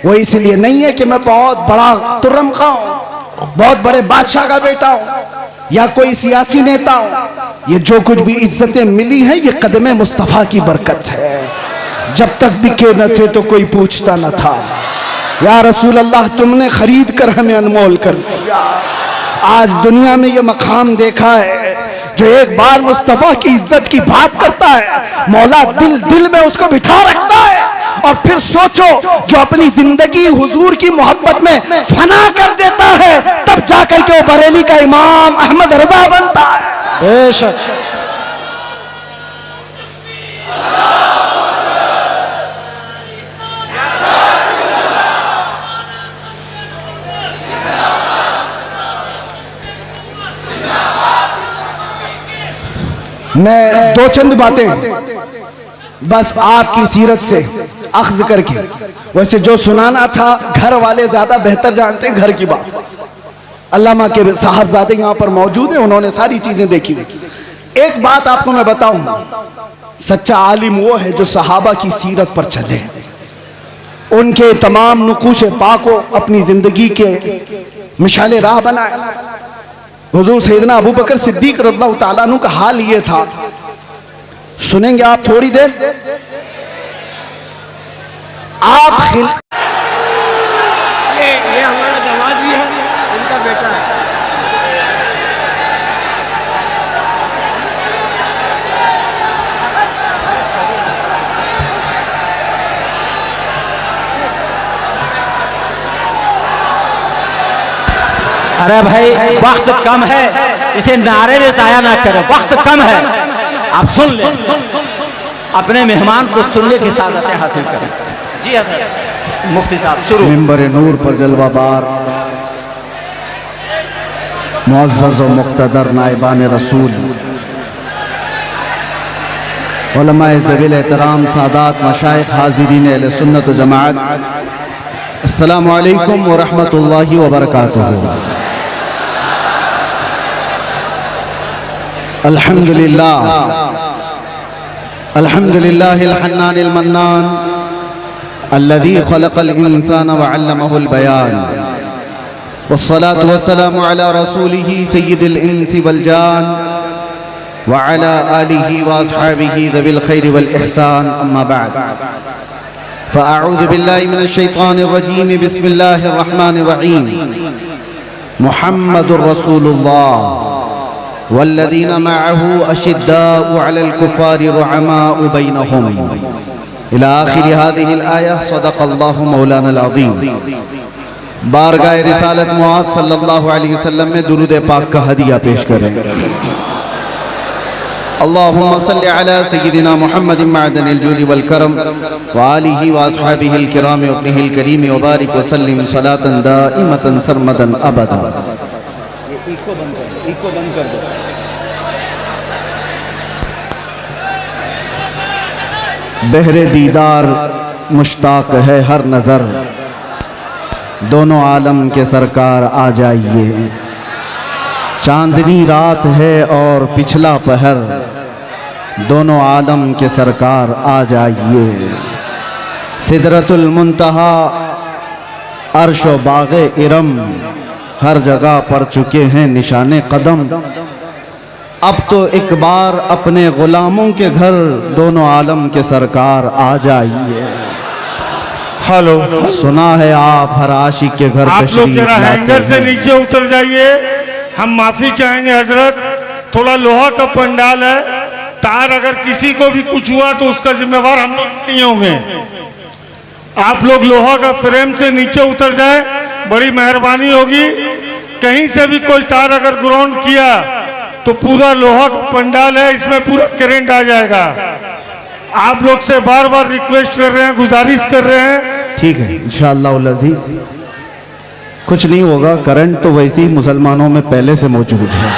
वो इसलिए नहीं है कि मैं बहुत बड़ा तुर्रम का हूं, बहुत बड़े बादशाह का बेटा हूं, या कोई सियासी नेता हूं। ये जो कुछ भी इज्जतें मिली हैं ये कदमे मुस्तफा की बरकत है। जब तक बिके न थे तो कोई पूछता न था, या रसूल अल्लाह तुमने खरीद कर हमें अनमोल कर दिया। आज दुनिया में ये मकाम देखा है, जो एक बार मुस्तफा की इज्जत की बात करता है, मौला दिल दिल में उसको बिठा रखता है। और फिर सोचो, जो अपनी जिंदगी हुजूर की मोहब्बत में फना कर देता है, तब जाकर के वो बरेली का इमाम अहमद रजा बनता है। बेशक मैं दो चंद बातें बस आपकी सीरत से अख्ज़ करके, वैसे जो सुनाना था घर वाले ज्यादा बेहतर जानते हैं घर की बात। अल्लामा के साहबजादे यहाँ पर मौजूद हैं, उन्होंने सारी चीजें देखी। एक बात आपको मैं बताऊं, सच्चा आलिम वो है जो सहाबा की सीरत पर चले, उनके तमाम नुकूश पाक को अपनी जिंदगी के मिसाले राह बनाए। हुजूर सैयदना अबू बकर सिद्दीक रज़ियल्लाहु ताला अन्हु का हाल ये था, सुनेंगे आप थोड़ी देर। आप ये हमारा दामाद भी है, इनका बेटा है। अरे भाई वक्त कम है, इसे नारे में जाया ना करो, वक्त कम है, आप सुन ले। अपने मेहमान को सुनने की सादतें हासिल करें। जी हज़रत मुफ्ती साहब शुरू। मिंबर नूर पर जलवाबार मुअज़्ज़ज़ व मुक़्तदर नाइबान रसूल, उलमाए ज़वील एहतराम, सादात, मशाइख़, हाज़िरीन अहले सुन्नत व जमाअत, अस्सलामु अलैकुम व रहमतुल्लाहि व बरकातुहू। अल्हम्दुलिल्लाह अल्हम्दुलिल्लाहिल हन्नानिल मन्नान अल्लज़ी खलक़ल इंसान व अल्लमहुल बयान, वस्सलातु वस्सलामु अला रसूलिही सय्यिदिल इंसी वल जान व अला आलिही व अस्हाबिही ज़विल खैरि वल इहसान, अम्मा बअद। फ़अऊज़ु बिल्लाहि मिनश शैतानिर रजीम, बिस्मिल्लाहिर रहमानिर रहीम। मुहम्मदुर रसूलुल्लाह वल्लज़ीना मअहू अशिद्दाउ अलल कुफ़ारि रुहमाउ बैनहुम इला आखिरि हाज़िहिल आया। सदक़ल्लाहु मौलानाल अज़ीम। बारगाह रिसालत मुआब सल्लल्लाहु अलैहि वसल्लम में दुरूद पाक का हदिया पेश करें। अल्लाहुम्मा सल्लि अला सय्यिदिना मुहम्मदिन मअदनिल जूदि वल करम व आलिहि व अस्हाबिहिल किराम व इब्निहिल करीम व बारिक व सल्लिम सलातन दाइमतन सरमदन अबदा। इको बंद कर दो। बहरे दीदार मुश्ताक है हर नज़र, दोनों आलम के सरकार आ जाइए। चांदनी रात है और पिछला पहर, दोनों आलम के सरकार आ जाइए। सिदरतुल मुंतहा, अर्श व बाग़े इरम, हर जगह पड़ चुके हैं निशाने कदम। अब तो एक बार अपने गुलामों के घर दोनों आलम के सरकार आ जाइए। हेलो, सुना है आप हर आशिक के घर आप लोग तशरीफ जरा लाते हैंगर से हैं। नीचे उतर जाइए। हम माफी चाहेंगे हजरत, थोड़ा लोहा का पंडाल है, तार अगर किसी को भी कुछ हुआ तो उसका जिम्मेवार हम लोग नहीं होंगे। आप लोग लोहा का फ्रेम से नीचे उतर जाए, बड़ी मेहरबानी होगी। कहीं से भी कोई तार अगर ग्राउंड किया तो पूरा लोहा का पंडाल है, इसमें पूरा करंट आ जाएगा। आप लोग से बार बार रिक्वेस्ट कर रहे हैं, गुजारिश कर रहे हैं। ठीक है, इंशाअल्लाह अज़ीज़ कुछ नहीं होगा। करंट तो वैसे ही मुसलमानों में पहले से मौजूद है,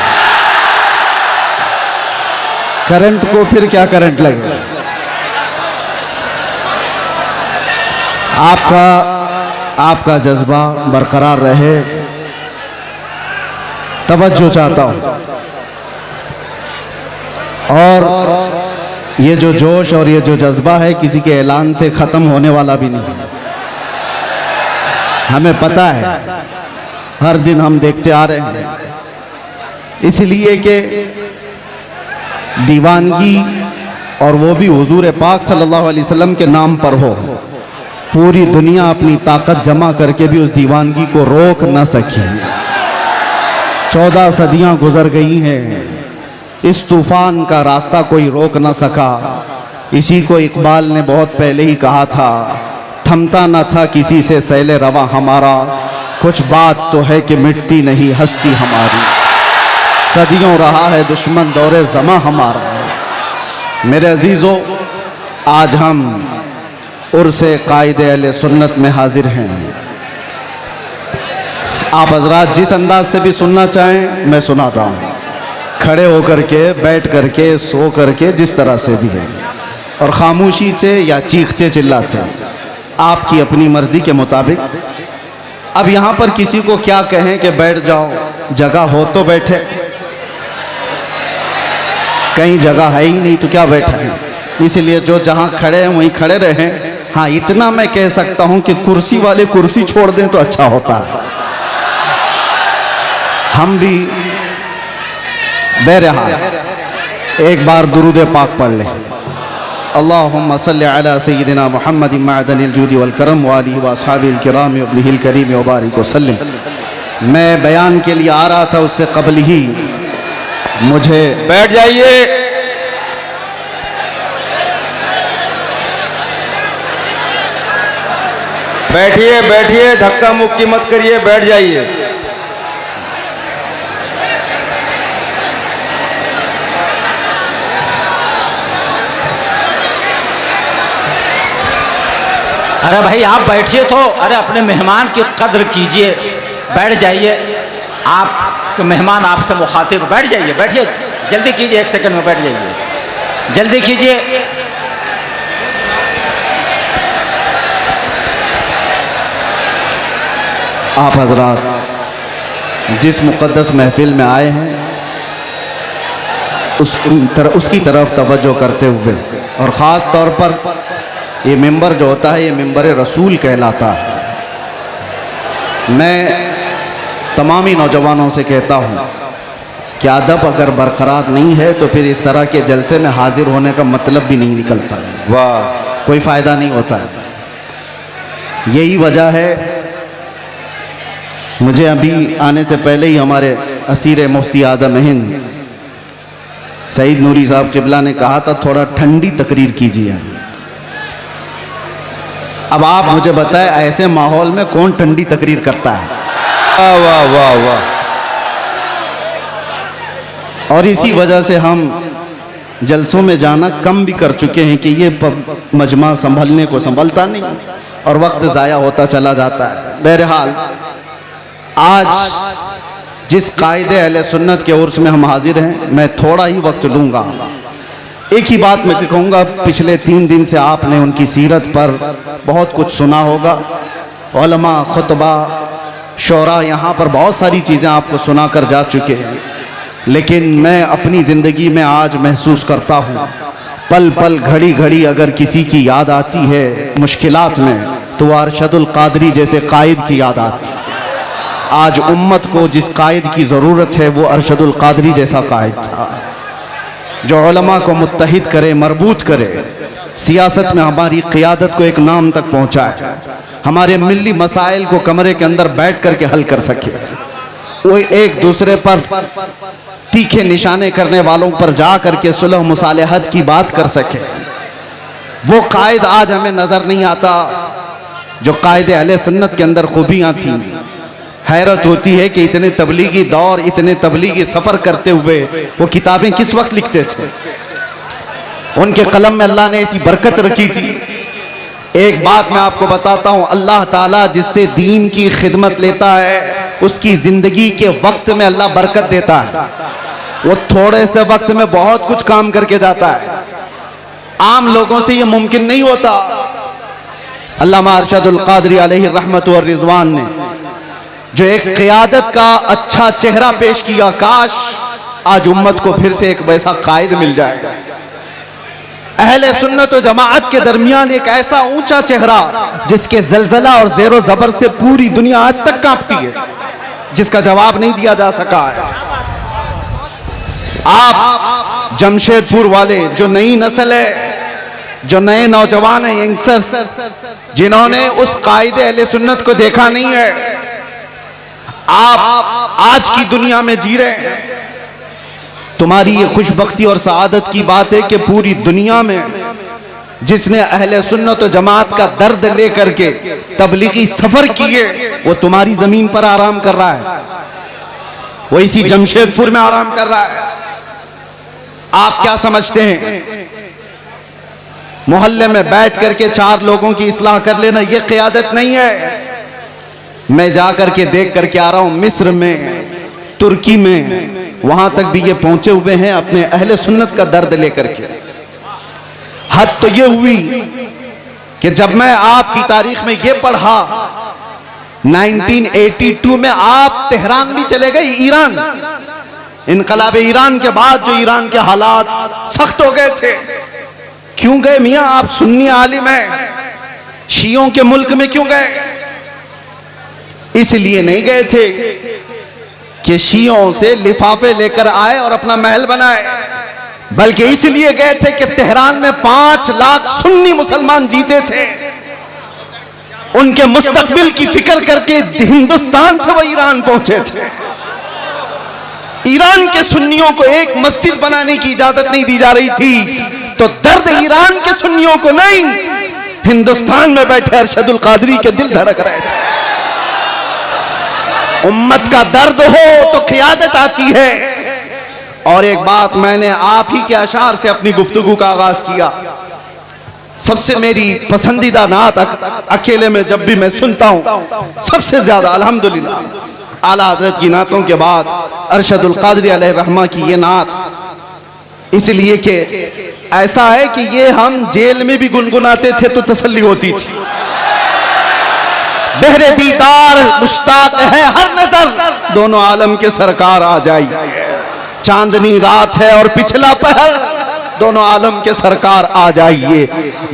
करंट को फिर क्या करंट लगेगा। आपका जज्बा बरकरार रहे, तवज्जो चाहता हूं। और ये जो जोश और ये जो जज्बा है किसी के ऐलान से ख़त्म होने वाला भी नहीं। हमें पता है, हर दिन हम देखते आ रहे हैं, इसलिए कि दीवानगी और वो भी हुजूर पाक सल्लल्लाहु अलैहि वसल्लम के नाम पर हो। पूरी दुनिया अपनी ताकत जमा करके भी उस दीवानगी को रोक न सकी। 14 सदियां गुजर गई हैं, इस तूफान का रास्ता कोई रोक न सका। इसी को इकबाल ने बहुत पहले ही कहा था, थमता न था किसी से सैले रवा हमारा, कुछ बात तो है कि मिटती नहीं हस्ती हमारी। सदियों रहा है दुश्मन दौरे ज़मा हमारा। मेरे अजीज़ों, आज हम उर्से कायदे अहले सुन्नत में हाजिर हैं। आप हजरात जिस अंदाज से भी सुनना चाहें मैं सुनाता हूँ, खड़े होकर के, बैठ करके, सो करके, जिस तरह से भी है, और खामोशी से या चीखते चिल्लाते, आपकी अपनी मर्जी के मुताबिक। अब यहाँ पर किसी को क्या कहें कि बैठ जाओ, जगह हो तो बैठे, कहीं जगह है ही नहीं तो क्या बैठा है। इसलिए जो जहाँ खड़े हैं वहीं खड़े रहें। हाँ, इतना मैं कह सकता हूँ कि कुर्सी वाले कुर्सी छोड़ दें तो अच्छा होता है। हम भी बहरहाल एक बार दुरूद पाक पढ़ लें। अल्लाहुम्मा सल्लि अला सय्यिदिना मुहम्मदिन मअदनिल जूदि वल करम व आलिहि व अस्हाबिल किराम व इब्निहिल करीम व बारिक व सल्लिम। मैं बयान के लिए आ रहा था, उससे कबल ही मुझे बैठ जाइए। बैठिए बैठिए, धक्का मुक्की मत करिए, बैठ जाइए। अरे भाई आप बैठिए तो, अरे अपने मेहमान की कद्र कीजिए, बैठ जाइए। आप मेहमान आपसे मुखातिब, बैठ जाइए, बैठिए, जल्दी कीजिए, 1 सेकंड में बैठ जाइए, जल्दी कीजिए। आप हजरात जिस मुक़द्दस महफिल में आए हैं उसकी तरफ तवज्जो करते हुए, और ख़ास तौर पर ये मिंबर जो होता है ये मिंबर रसूल कहलाता है। मैं तमामी नौजवानों से कहता हूँ कि अदब अगर बरकरार नहीं है तो फिर इस तरह के जलसे में हाजिर होने का मतलब भी नहीं निकलता है, वाह, कोई फ़ायदा नहीं होता है। यही वजह है, मुझे अभी आने से पहले ही हमारे असीर मुफ्ती आज़म हिंद सईद नूरी साहब किबला ने कहा था थोड़ा ठंडी तकरीर कीजिए। अब आप मुझे बताएं ऐसे माहौल में कौन ठंडी तकरीर करता है? वाह वाह वाह वाह। और इसी वजह से हम जलसों में जाना कम भी कर चुके हैं कि ये मजमा संभलने को संभलता नहीं और वक्त ज़ाया होता चला जाता है। बहरहाल आज जिस कायदे अहले सुन्नत के उर्स में हम हाजिर हैं, मैं थोड़ा ही वक्त लूँगा। एक ही बात मैं कहूँगा, पिछले 3 दिन से आपने उनकी सीरत पर बहुत कुछ सुना होगा। उलमा, खुतबा, शोरा, यहाँ पर बहुत सारी चीज़ें आपको सुना कर जा चुके हैं, लेकिन मैं अपनी ज़िंदगी में आज महसूस करता हूँ, पल पल घड़ी घड़ी अगर किसी की याद आती है मुश्किलात में तो वह अरशदुल कादरी जैसे कायद की याद आती है। आज उम्मत को जिस कायद की ज़रूरत है वो अरशदुल कादरी जैसा कायद था, जो उलमा को मुत्तहिद करे, मरबूत करे, सियासत में हमारी क़ियादत को एक नाम तक पहुँचाए, हमारे मिली मसाइल को कमरे के अंदर बैठ कर के हल कर सके, वो एक दूसरे पर तीखे निशाने करने वालों पर जा करके सुलह मुसालहत की बात कर सके। वो कायद आज हमें नज़र नहीं आता जो कायदे अहले सुन्नत के अंदर खूबियाँ थीं। हैरत होती है कि इतने तबलीगी दौर, इतने तबलीगी सफ़र करते हुए वो किताबें किस वक्त लिखते थे। उनके कलम में अल्लाह ने ऐसी बरकत रखी थी। एक बात मैं आपको बताता हूँ, अल्लाह ताला जिससे दीन की खिदमत लेता है उसकी ज़िंदगी के वक्त में अल्लाह बरकत देता है। वो थोड़े से वक्त में बहुत कुछ काम करके जाता है। आम लोगों से ये मुमकिन नहीं होता। अल्लामा अरशदुल कादरी अलैहि रहमत व रिज़वान ने जो एक क़ियादत का अच्छा चेहरा पेश किया, काश आज उम्मत को फिर से एक वैसा कायद मिल जाएगा। अहले सुन्नत व जमाअत के दरमियान एक ऐसा ऊंचा चेहरा जिसके जलजला और ज़ेरो ज़बर से पूरी दुनिया आज तक कांपती है, जिसका जवाब नहीं दिया जा सका है। आप जमशेदपुर वाले, जो नई नस्ल है, जो नए नौजवान हैं, यंगस्टर्स, जिन्होंने उस कायदे अहले सुन्नत को देखा नहीं है, आप आज की दुनिया में जी रहे हैं। तुम्हारी ये खुशबख्ती और सआदत की बात है कि पूरी दुनिया में जिसने अहले सुन्नत व जमात का दर्द लेकर के तबलीगी सफर किए वो तुम्हारी जमीन पर आराम कर रहा है, वो इसी जमशेदपुर में आराम कर रहा है। आप क्या समझते हैं मोहल्ले में बैठ करके 4 लोगों की इस्लाह कर लेना ये क़ियादत नहीं है। मैं जा करके देख करके आ रहा हूं, मिस्र में, तुर्की में, वहां तक भी ये पहुंचे हुए हैं अपने अहले सुन्नत का दर्द लेकर के। हद तो ये हुई कि जब मैं आपकी तारीख में ये पढ़ा 1982 में आप तेहरान भी चले गए, ईरान, इनकलाब ईरान के बाद जो ईरान के हालात सख्त हो गए थे। क्यों गए मियां? आप सुन्नी आलिम हैं, शियों के मुल्क में क्यों गए? इसलिए नहीं गए थे कि शियों से लिफाफे लेकर आए और अपना महल बनाए, बल्कि इसलिए गए थे कि तेहरान में 5 लाख सुन्नी मुसलमान जीते थे। उनके मुस्तकबिल की फिक्र करके हिंदुस्तान से वो ईरान पहुंचे थे। ईरान के सुन्नियों को एक मस्जिद बनाने की इजाजत नहीं दी जा रही थी, तो दर्द ईरान के सुन्नियों को नहीं, हिंदुस्तान में बैठे अरशदुल कादरी के दिल धड़क रहे थे। उम्मत का दर्द हो तो क़ियादत आती है। और एक बात मैंने आप ही के अशार से अपनी गुफ्तगू का आगाज किया सबसे मेरी पसंदीदा नात अकेले में जब भी मैं सुनता हूँ सबसे ज्यादा अल्हम्दुलिल्लाह आला हजरत की नातों के बाद अरशदुल कादरी अलैहि रहमा की ये नात, इसलिए कि ऐसा है कि ये हम जेल में भी गुनगुनाते थे तो तसल्ली होती थी। बहरे दीदार मुश्ताक है हर नजर, दोनों आलम के सरकार आ जाइए। चांदनी रात है और पिछला पहर, दोनों आलम के सरकार आ जाइए।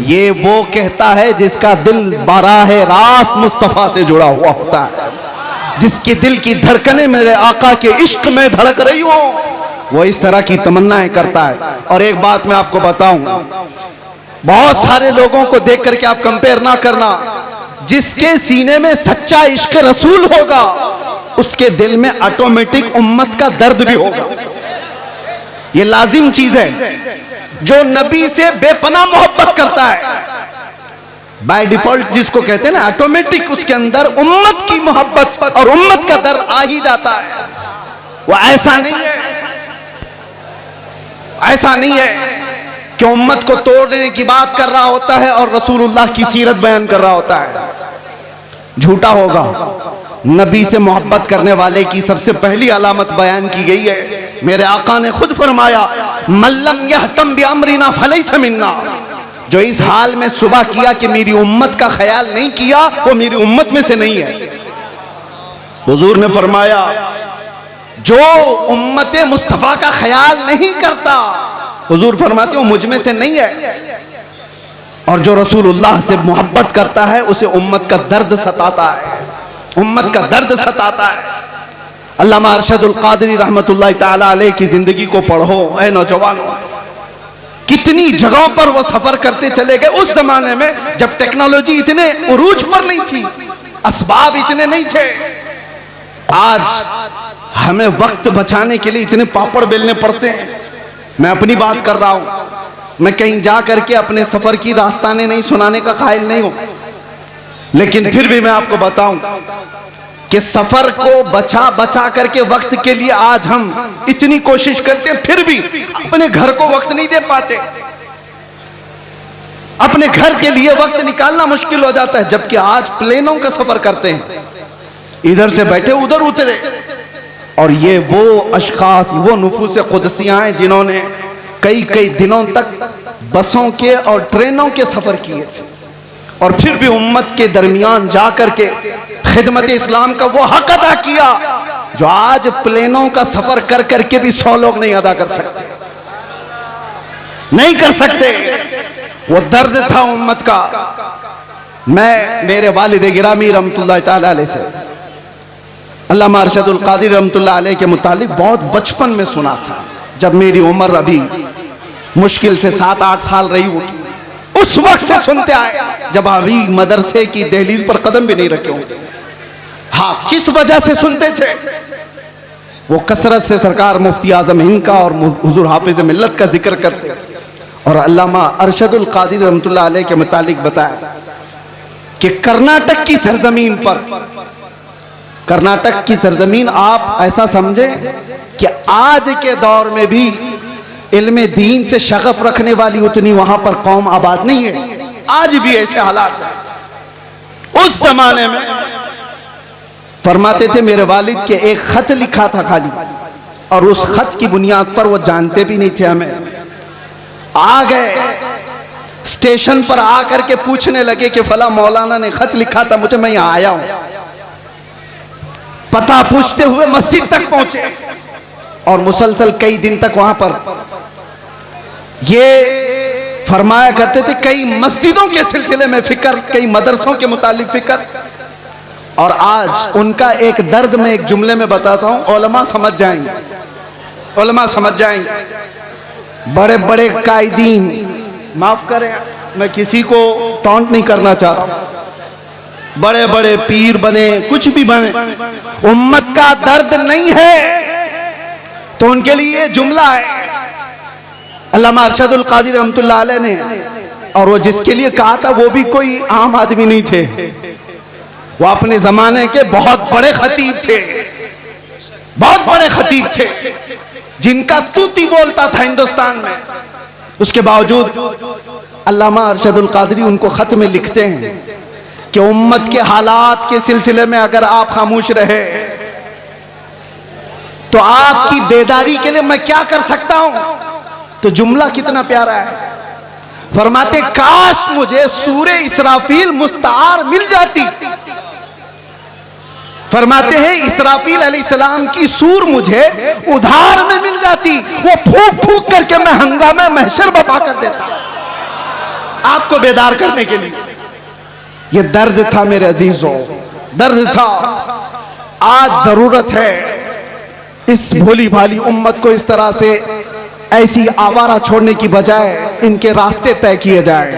ये वो कहता है जिसका दिल बाराह रास्त मुस्तफा से जुड़ा हुआ होता है, जिसके दिल की धड़कनें मेरे आका के इश्क में धड़क रही हो, वो इस तरह की तमन्नाएं करता है। और एक बात मैं आपको बताऊं, बहुत सारे लोगों को देख करके आप कंपेयर ना करना। जिसके सीने में सच्चा इश्क रसूल होगा उसके दिल में ऑटोमेटिक उम्मत का दर्द भी होगा। ये लाजिम चीज है। जो नबी से बेपनाह मोहब्बत करता है बाय डिफॉल्ट, जिसको कहते हैं ना ऑटोमेटिक, उसके अंदर उम्मत की मोहब्बत और उम्मत का दर्द आ ही जाता है। वो ऐसा नहीं है, ऐसा नहीं है कि उम्मत को तोड़ने की बात कर रहा होता है और रसूलुल्लाह की सीरत बयान कर रहा होता है। झूठा होगा। नबी से मोहब्बत करने वाले की सबसे पहली अलामत बयान की गई है। मेरे आका ने खुद फरमाया, मल्लम यहतम बिअमरिना फलैसा मिन्ना। जो इस हाल में सुबह किया कि मेरी उम्मत का ख्याल नहीं किया, वो मेरी उम्मत में से नहीं है। हुजूर ने फरमाया, जो उम्मत मुस्तफा का ख्याल नहीं करता, हुजूर फरमाते हो मुझ में से नहीं है। और जो रसूलुल्लाह से मोहब्बत करता है उसे उम्मत का दर्द सताता है, उम्मत का दर्द सताता है। अल्लामा अरशदुल कादरी रहमतुल्लाह ताला अलैह की जिंदगी को पढ़ो ऐ नौजवानों। कितनी जगहों पर वो सफर करते चले गए उस जमाने में जब टेक्नोलॉजी इतने उरूज पर नहीं थी, असबाब इतने नहीं थे। आज हमें वक्त बचाने के लिए इतने पापड़ बेलने पड़ते हैं। मैं अपनी बात कर रहा हूं, मैं कहीं जा करके अपने सफर की दास्तानें नहीं सुनाने का कायल नहीं हूं, लेकिन फिर भी मैं आपको बताऊं कि सफर को बचा बचा करके वक्त के लिए आज हम इतनी कोशिश करते हैं, फिर भी अपने घर को वक्त नहीं दे पाते। अपने घर के लिए वक्त निकालना मुश्किल हो जाता है। जबकि आज प्लेनों का सफर करते हैं, इधर से बैठे उधर उतरे। और ये वो अशखास, वो नुफूस कुदसियां हैं जिन्होंने कई कई दिनों तक बसों के और ट्रेनों के सफर किए थे, और फिर भी उम्मत के दरमियान जाकर के खिदमत इस्लाम का वो हक अदा किया जो आज प्लेनों का सफर कर करके भी 100 लोग नहीं अदा कर सकते, नहीं कर सकते। वो दर्द था उम्मत का। मैं मेरे वालिद गिरामी रहमतुल्लाह ताला अलैह से अल्लामा अरशदुल कादिर रहमतुल्लाह अलैह के मुतालिक बहुत बचपन में सुना था, जब मेरी उम्र अभी मुश्किल से 7-8 साल रही होगी। उस वक्त से सुनते आए जब अभी मदरसे की दहलीज पर कदम भी नहीं रखे होंगे। हाँ, किस वजह से सुनते थे? वो कसरत से सरकार मुफ्ती आजम हिंद का और हुजूर हाफिज मिल्लत का जिक्र करते, और अल्लामा अरशदुल कादिर रहमतुल्लाह अलैह के मुतालिक बताया कि कर्नाटक की सरजमीन पर, कर्नाटक की सरजमीन आप ऐसा समझें कि आज के दौर में भी इल्मे दीन से शगफ रखने वाली उतनी वहां पर कौम आबाद नहीं है। आज भी ऐसे हालात हैं। उस जमाने में फरमाते थे मेरे वालिद के एक खत लिखा था खाली, और उस खत की बुनियाद पर वो जानते भी नहीं थे हमें। आ गए स्टेशन पर आकर के पूछने लगे कि फला मौलाना ने खत लिखा था मुझे, मैं यहां आया हूं। पता पूछते हुए मस्जिद तक पहुंचे और मुसलसल कई दिन तक वहां पर ये फरमाया करते थे, कई मस्जिदों के सिलसिले में फिक्र, कई मदरसों के मुतालिक फिक्र। और आज उनका एक दर्द में एक जुमले में बताता हूं, उलमा समझ जाएंगे, उलमा समझ जाएंगे। बड़े बड़े कायदीन, माफ करें मैं किसी को टॉन्ट नहीं करना चाह रहा, बड़े बड़े पीर बने, कुछ भी बने, उम्मत का दर्द नहीं है तो उनके लिए ये जुमला है। अल्लामा अरशदुल कादिर रहमतुल्लाह अलैह ने, और वो जिसके लिए कहा था वो भी कोई आम आदमी नहीं थे, वो अपने जमाने के बहुत बड़े खतीब थे, बहुत बड़े खतीब थे जिनका तूती बोलता था हिंदुस्तान में। उसके बावजूद अल्लामा अरशदुल कादरी उनको खत में लिखते हैं कि उम्मत के हालात के सिलसिले में अगर आप खामोश रहे तो आपकी बेदारी के लिए मैं क्या कर सकता हूं। तो जुमला कितना प्यारा है, फरमाते काश मुझे सूरे इसराफील मुस्तार मिल जाती। फरमाते हैं इसराफील अलैहिस्सलाम की सूर मुझे उधार में मिल जाती, वो फूंक फूंक करके मैं हंगामा महशर बपा कर देता आपको बेदार करने के लिए। ये दर्द था मेरे अजीजों, दर्द था। आज जरूरत है इस भोली भाली उम्मत को इस तरह से ऐसी आवारा छोड़ने की बजाय इनके रास्ते तय किए जाए,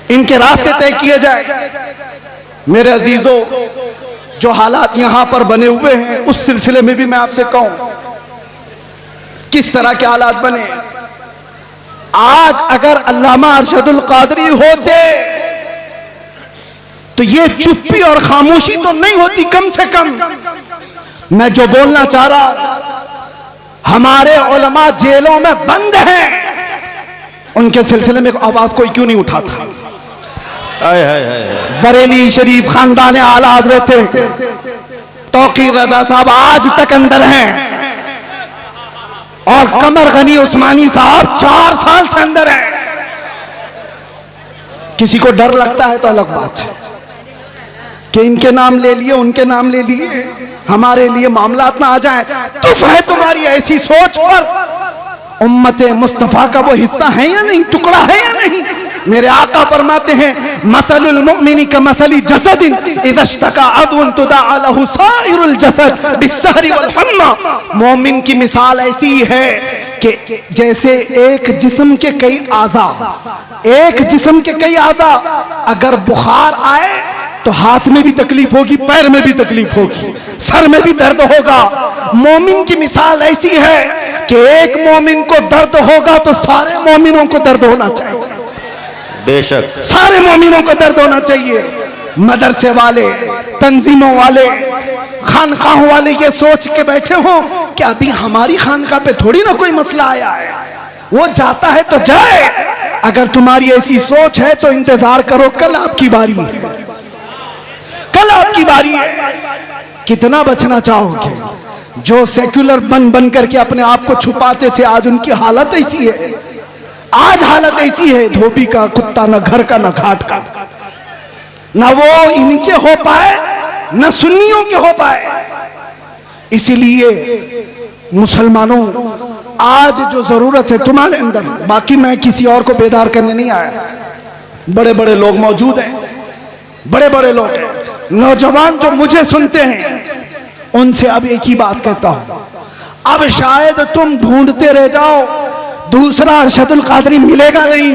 इनके रास्ते तय किए जाए। मेरे अजीजों, जो हालात यहां पर बने हुए हैं उस सिलसिले में भी मैं आपसे कहूं किस तरह के हालात बने। आज अगर अल्लामा अरशदुल कादरी होते तो ये चुप्पी और खामोशी तो नहीं होती। कम से कम मैं जो बोलना चाह रहा, हमारे उलमा जेलों में बंद हैं, उनके सिलसिले में आवाज कोई क्यों नहीं उठाता। बरेली शरीफ खानदान आला हजरत तौकीर रजा साहब आज तक अंदर हैं और कमर गनी उस्मानी साहब 4 साल से अंदर हैं। किसी को डर लगता है तो अलग बात है कि इनके नाम ले लिए उनके नाम ले लिए, हमारे लिए मामलात ना आ जाए। तुफ है तुम्हारी ऐसी सोच पर। उम्मत मुस्तफा का वो हिस्सा है या नहीं, टुकड़ा है या नहीं। मेरे आका फरमाते हैं मसलुल मुमिनी का मसली जसदिन इज़ा इश्तका अदुन तुदअ लहु साइरुल जसद बिस्सहरी वल हम्मा। मोमिन की मिसाल ऐसी है कि जैसे एक जिस्म के कई आज़ा, एक जिस्म के कई आज़ा, अगर बुखार आए तो हाथ में भी तकलीफ होगी, पैर में भी तकलीफ होगी, सर में भी दर्द होगा। मोमिन की मिसाल ऐसी है कि एक मोमिन को दर्द होगा तो सारे मोमिनों को दर्द होना चाहिए। बेशक सारे मोमिनों को दर्द होना चाहिए। मदरसे वाले, तंजीमों वाले, खानकाहों वाले ये सोच के बैठे हो कि अभी हमारी खानका पे थोड़ी ना कोई मसला आया है, वो जाता है तो जाए। अगर तुम्हारी ऐसी सोच है तो इंतजार करो, कल आपकी बारी है, कल आपकी बारी है। कितना बचना चाहोगे? जो सेक्युलर बन करके अपने आप को छुपाते थे आज उनकी हालत ऐसी है। आज हालत ऐसी है, धोबी का कुत्ता, ना घर का ना घाट का, ना वो इनके हो पाए ना सुन्नियों के हो पाए। इसीलिए मुसलमानों, आज जो जरूरत है तुम्हारे अंदर, बाकी मैं किसी और को बेदार करने नहीं आया। बड़े बड़े लोग मौजूद हैं, बड़े बड़े लोग हैं, नौजवान जो मुझे सुनते हैं उनसे अब एक ही बात कहता हूं, अब शायद तुम ढूंढते रह जाओ, दूसरा अरशदुल कादरी मिलेगा नहीं।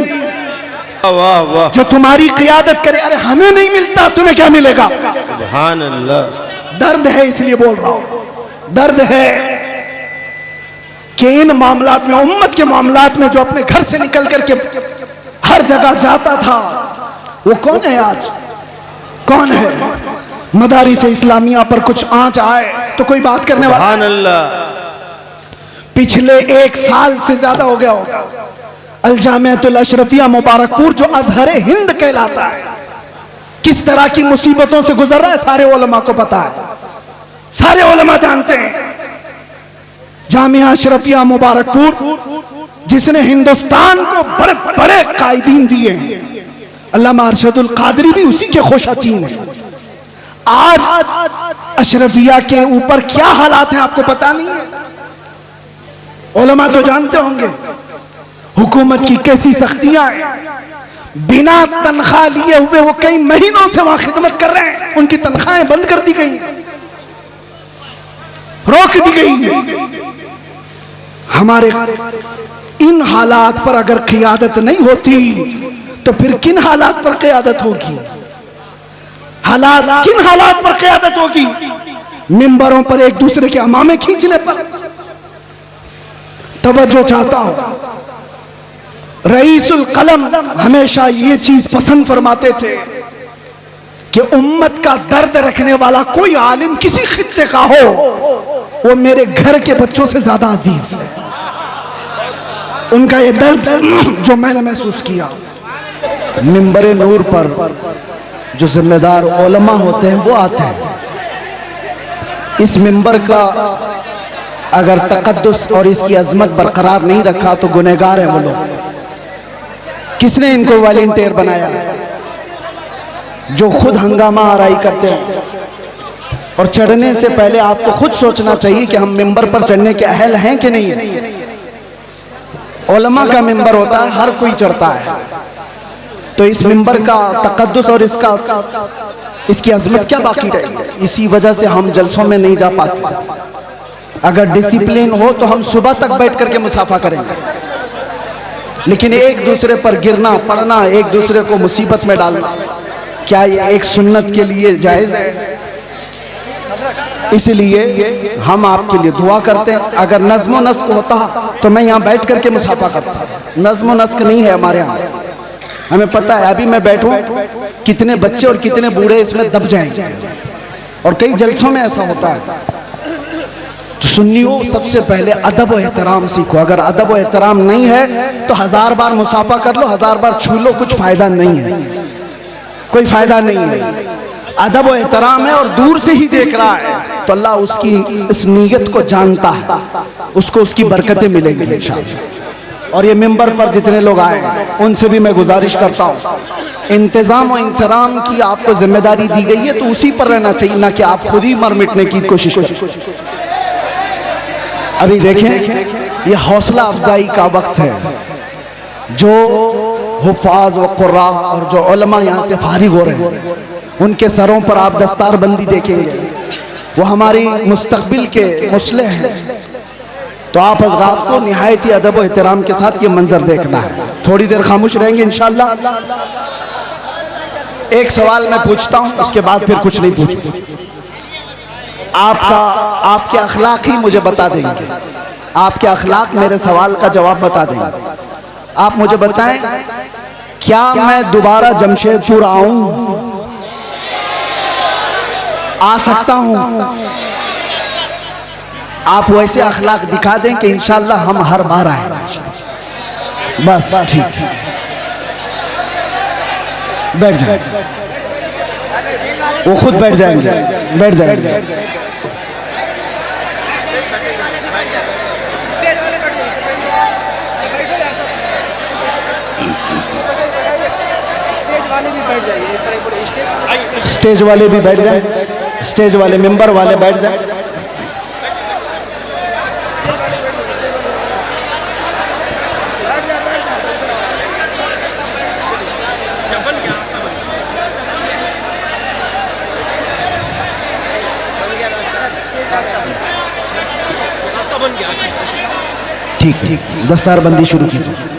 वाह वाह, जो तुम्हारी क़ियादत करे। अरे हमें नहीं मिलता, तुम्हें क्या मिलेगा? सुभान अल्लाह। दर्द है इसलिए बोल रहा हूं, दर्द है कि इन मामलात में, उम्मत के मामलात में जो अपने घर से निकल करके हर जगह जाता था, वो कौन है आज? कौन है? मदारिस इस्लामिया पर कुछ आंच आए तो कोई बात करने वाला? सुभान अल्लाह। पिछले 1 साल से ज्यादा हो गया होगा, अल-जामिअतुल अशरफिया मुबारकपुर जो अजहर हिंद कहलाता है, किस तरह की मुसीबतों से गुजर रहा है सारे उलमा को पता है, सारे उलमा जानते हैं। जामिया अशरफिया मुबारकपुर जिसने हिंदुस्तान को बड़े बड़े कायदीन दिए हैं, अल्लामा अरशदुल कादरी भी उसी के खोशाचीन है। आज अशरफिया के ऊपर क्या हालात हैं आपको पता नहीं है? उलमा तो जानते होंगे हुकूमत की कैसी सख्तियां हैं। बिना तनख्वाह लिए हुए वो कई महीनों से वहां खिदमत कर रहे हैं, उनकी तनख्वाहें बंद कर दी गई, रोक दी गई। हमारे इन हालात पर अगर क़ियादत नहीं होती तो फिर किन हालात पर क़ियादत होगी? किन हालात पर क़ियादत होगी? मिंबरों पर एक दूसरे के अमामे खींचने पर। तवज्जो चाहता हूं, रईसुल कलम हमेशा ये चीज पसंद फरमाते थे कि उम्मत का दर्द रखने वाला कोई आलिम किसी खित्ते का हो, वो मेरे घर के बच्चों से ज्यादा अजीज है। उनका ये दर्द जो मैंने महसूस किया। मिंबर नूर पर जो जिम्मेदार उलमा होते हैं वो आते हैं। इस मिंबर का अगर तकद्दुस और इसकी अजमत बरकरार नहीं रखा तो गुनहगार हैं वो लोग। किसने इनको वॉलंटियर बनाया? जो खुद हंगामा आराई करते हैं। और चढ़ने से पहले आपको खुद सोचना चाहिए कि हम मिंबर पर चढ़ने के अहल हैं कि नहीं है। उलमा का मिंबर होता है, हर कोई चढ़ता है। तो इस मिंबर का तकद्दुस और इसकी अजमत क्या बाकी रहेगी? इसी वजह से हम जलसों में नहीं जा पाते। अगर डिसिप्लिन हो तो हम सुबह तक बैठ करके मुसाफा करेंगे, लेकिन एक दूसरे पर गिरना पड़ना, एक दूसरे को मुसीबत में डालना, क्या ये एक सुन्नत के लिए जायज है? इसलिए हम आपके लिए दुआ करते हैं। अगर नज्म नस्क होता तो मैं यहाँ बैठ करके मुसाफा करता। नज्म नस्क नहीं है हमारे यहाँ। हमें पता है अभी मैं बैठूं कितने बच्चे और कितने बूढ़े इसमें दब जाएंगे, और कई जलसों में ऐसा होता है। तो सुन्नियों, सबसे पहले अदब और एहतराम सीखो। अगर अदब और एहतराम नहीं है तो 1000 बार मुसाफा कर लो, 1000 बार छू लो, कुछ फायदा नहीं है, कोई फायदा नहीं है। अदब और एहतराम है और दूर से ही देख रहा है तो अल्लाह उसकी इस नीयत को जानता है, उसको उसकी बरकतें मिलेंगी इंशाअल्लाह। और ये मिंबर पर जितने लोग आए उनसे भी मैं गुजारिश करता हूँ, इंतजाम और इंसराम की आपको जिम्मेदारी दी गई है तो उसी पर रहना चाहिए, ना कि आप खुद ही मर मिटने की कोशिश करें। अभी देखें, ये हौसला अफजाई का वक्त है। जो हुफ़ाज व कुर्रा और जो उलमा यहाँ से फारिग हो रहे हैं, उनके सरों पर आप दस्तार बंदी देखेंगे। वो हमारी मुस्तकबिल के मुस्लिह हैं। तो आप हजरात को निहायत ही अदब व एहतराम के साथ ये मंजर देखना है। थोड़ी देर खामोश रहेंगे इंशाअल्लाह। एक सवाल मैं पूछता हूँ, उसके बाद फिर कुछ नहीं पूछूं। आपके अखलाक ही मुझे बता देंगे। आपके अखलाक मेरे सवाल का जवाब बता देंगे। आप मुझे बताएं, क्या मैं दोबारा जमशेदपुर आऊं? आ सकता हूं? आप वैसे अखलाक दिखा दें कि इंशाअल्लाह हम हर बार आए। बस ठीक है, बैठ जाए। वो खुद बैठ जाएंगे, बैठ जाएंगे। स्टेज वाले भी बैठ जाए, स्टेज वाले मेंबर वाले बैठ जाए। ठीक है, दस्तार बंदी शुरू कीजिए।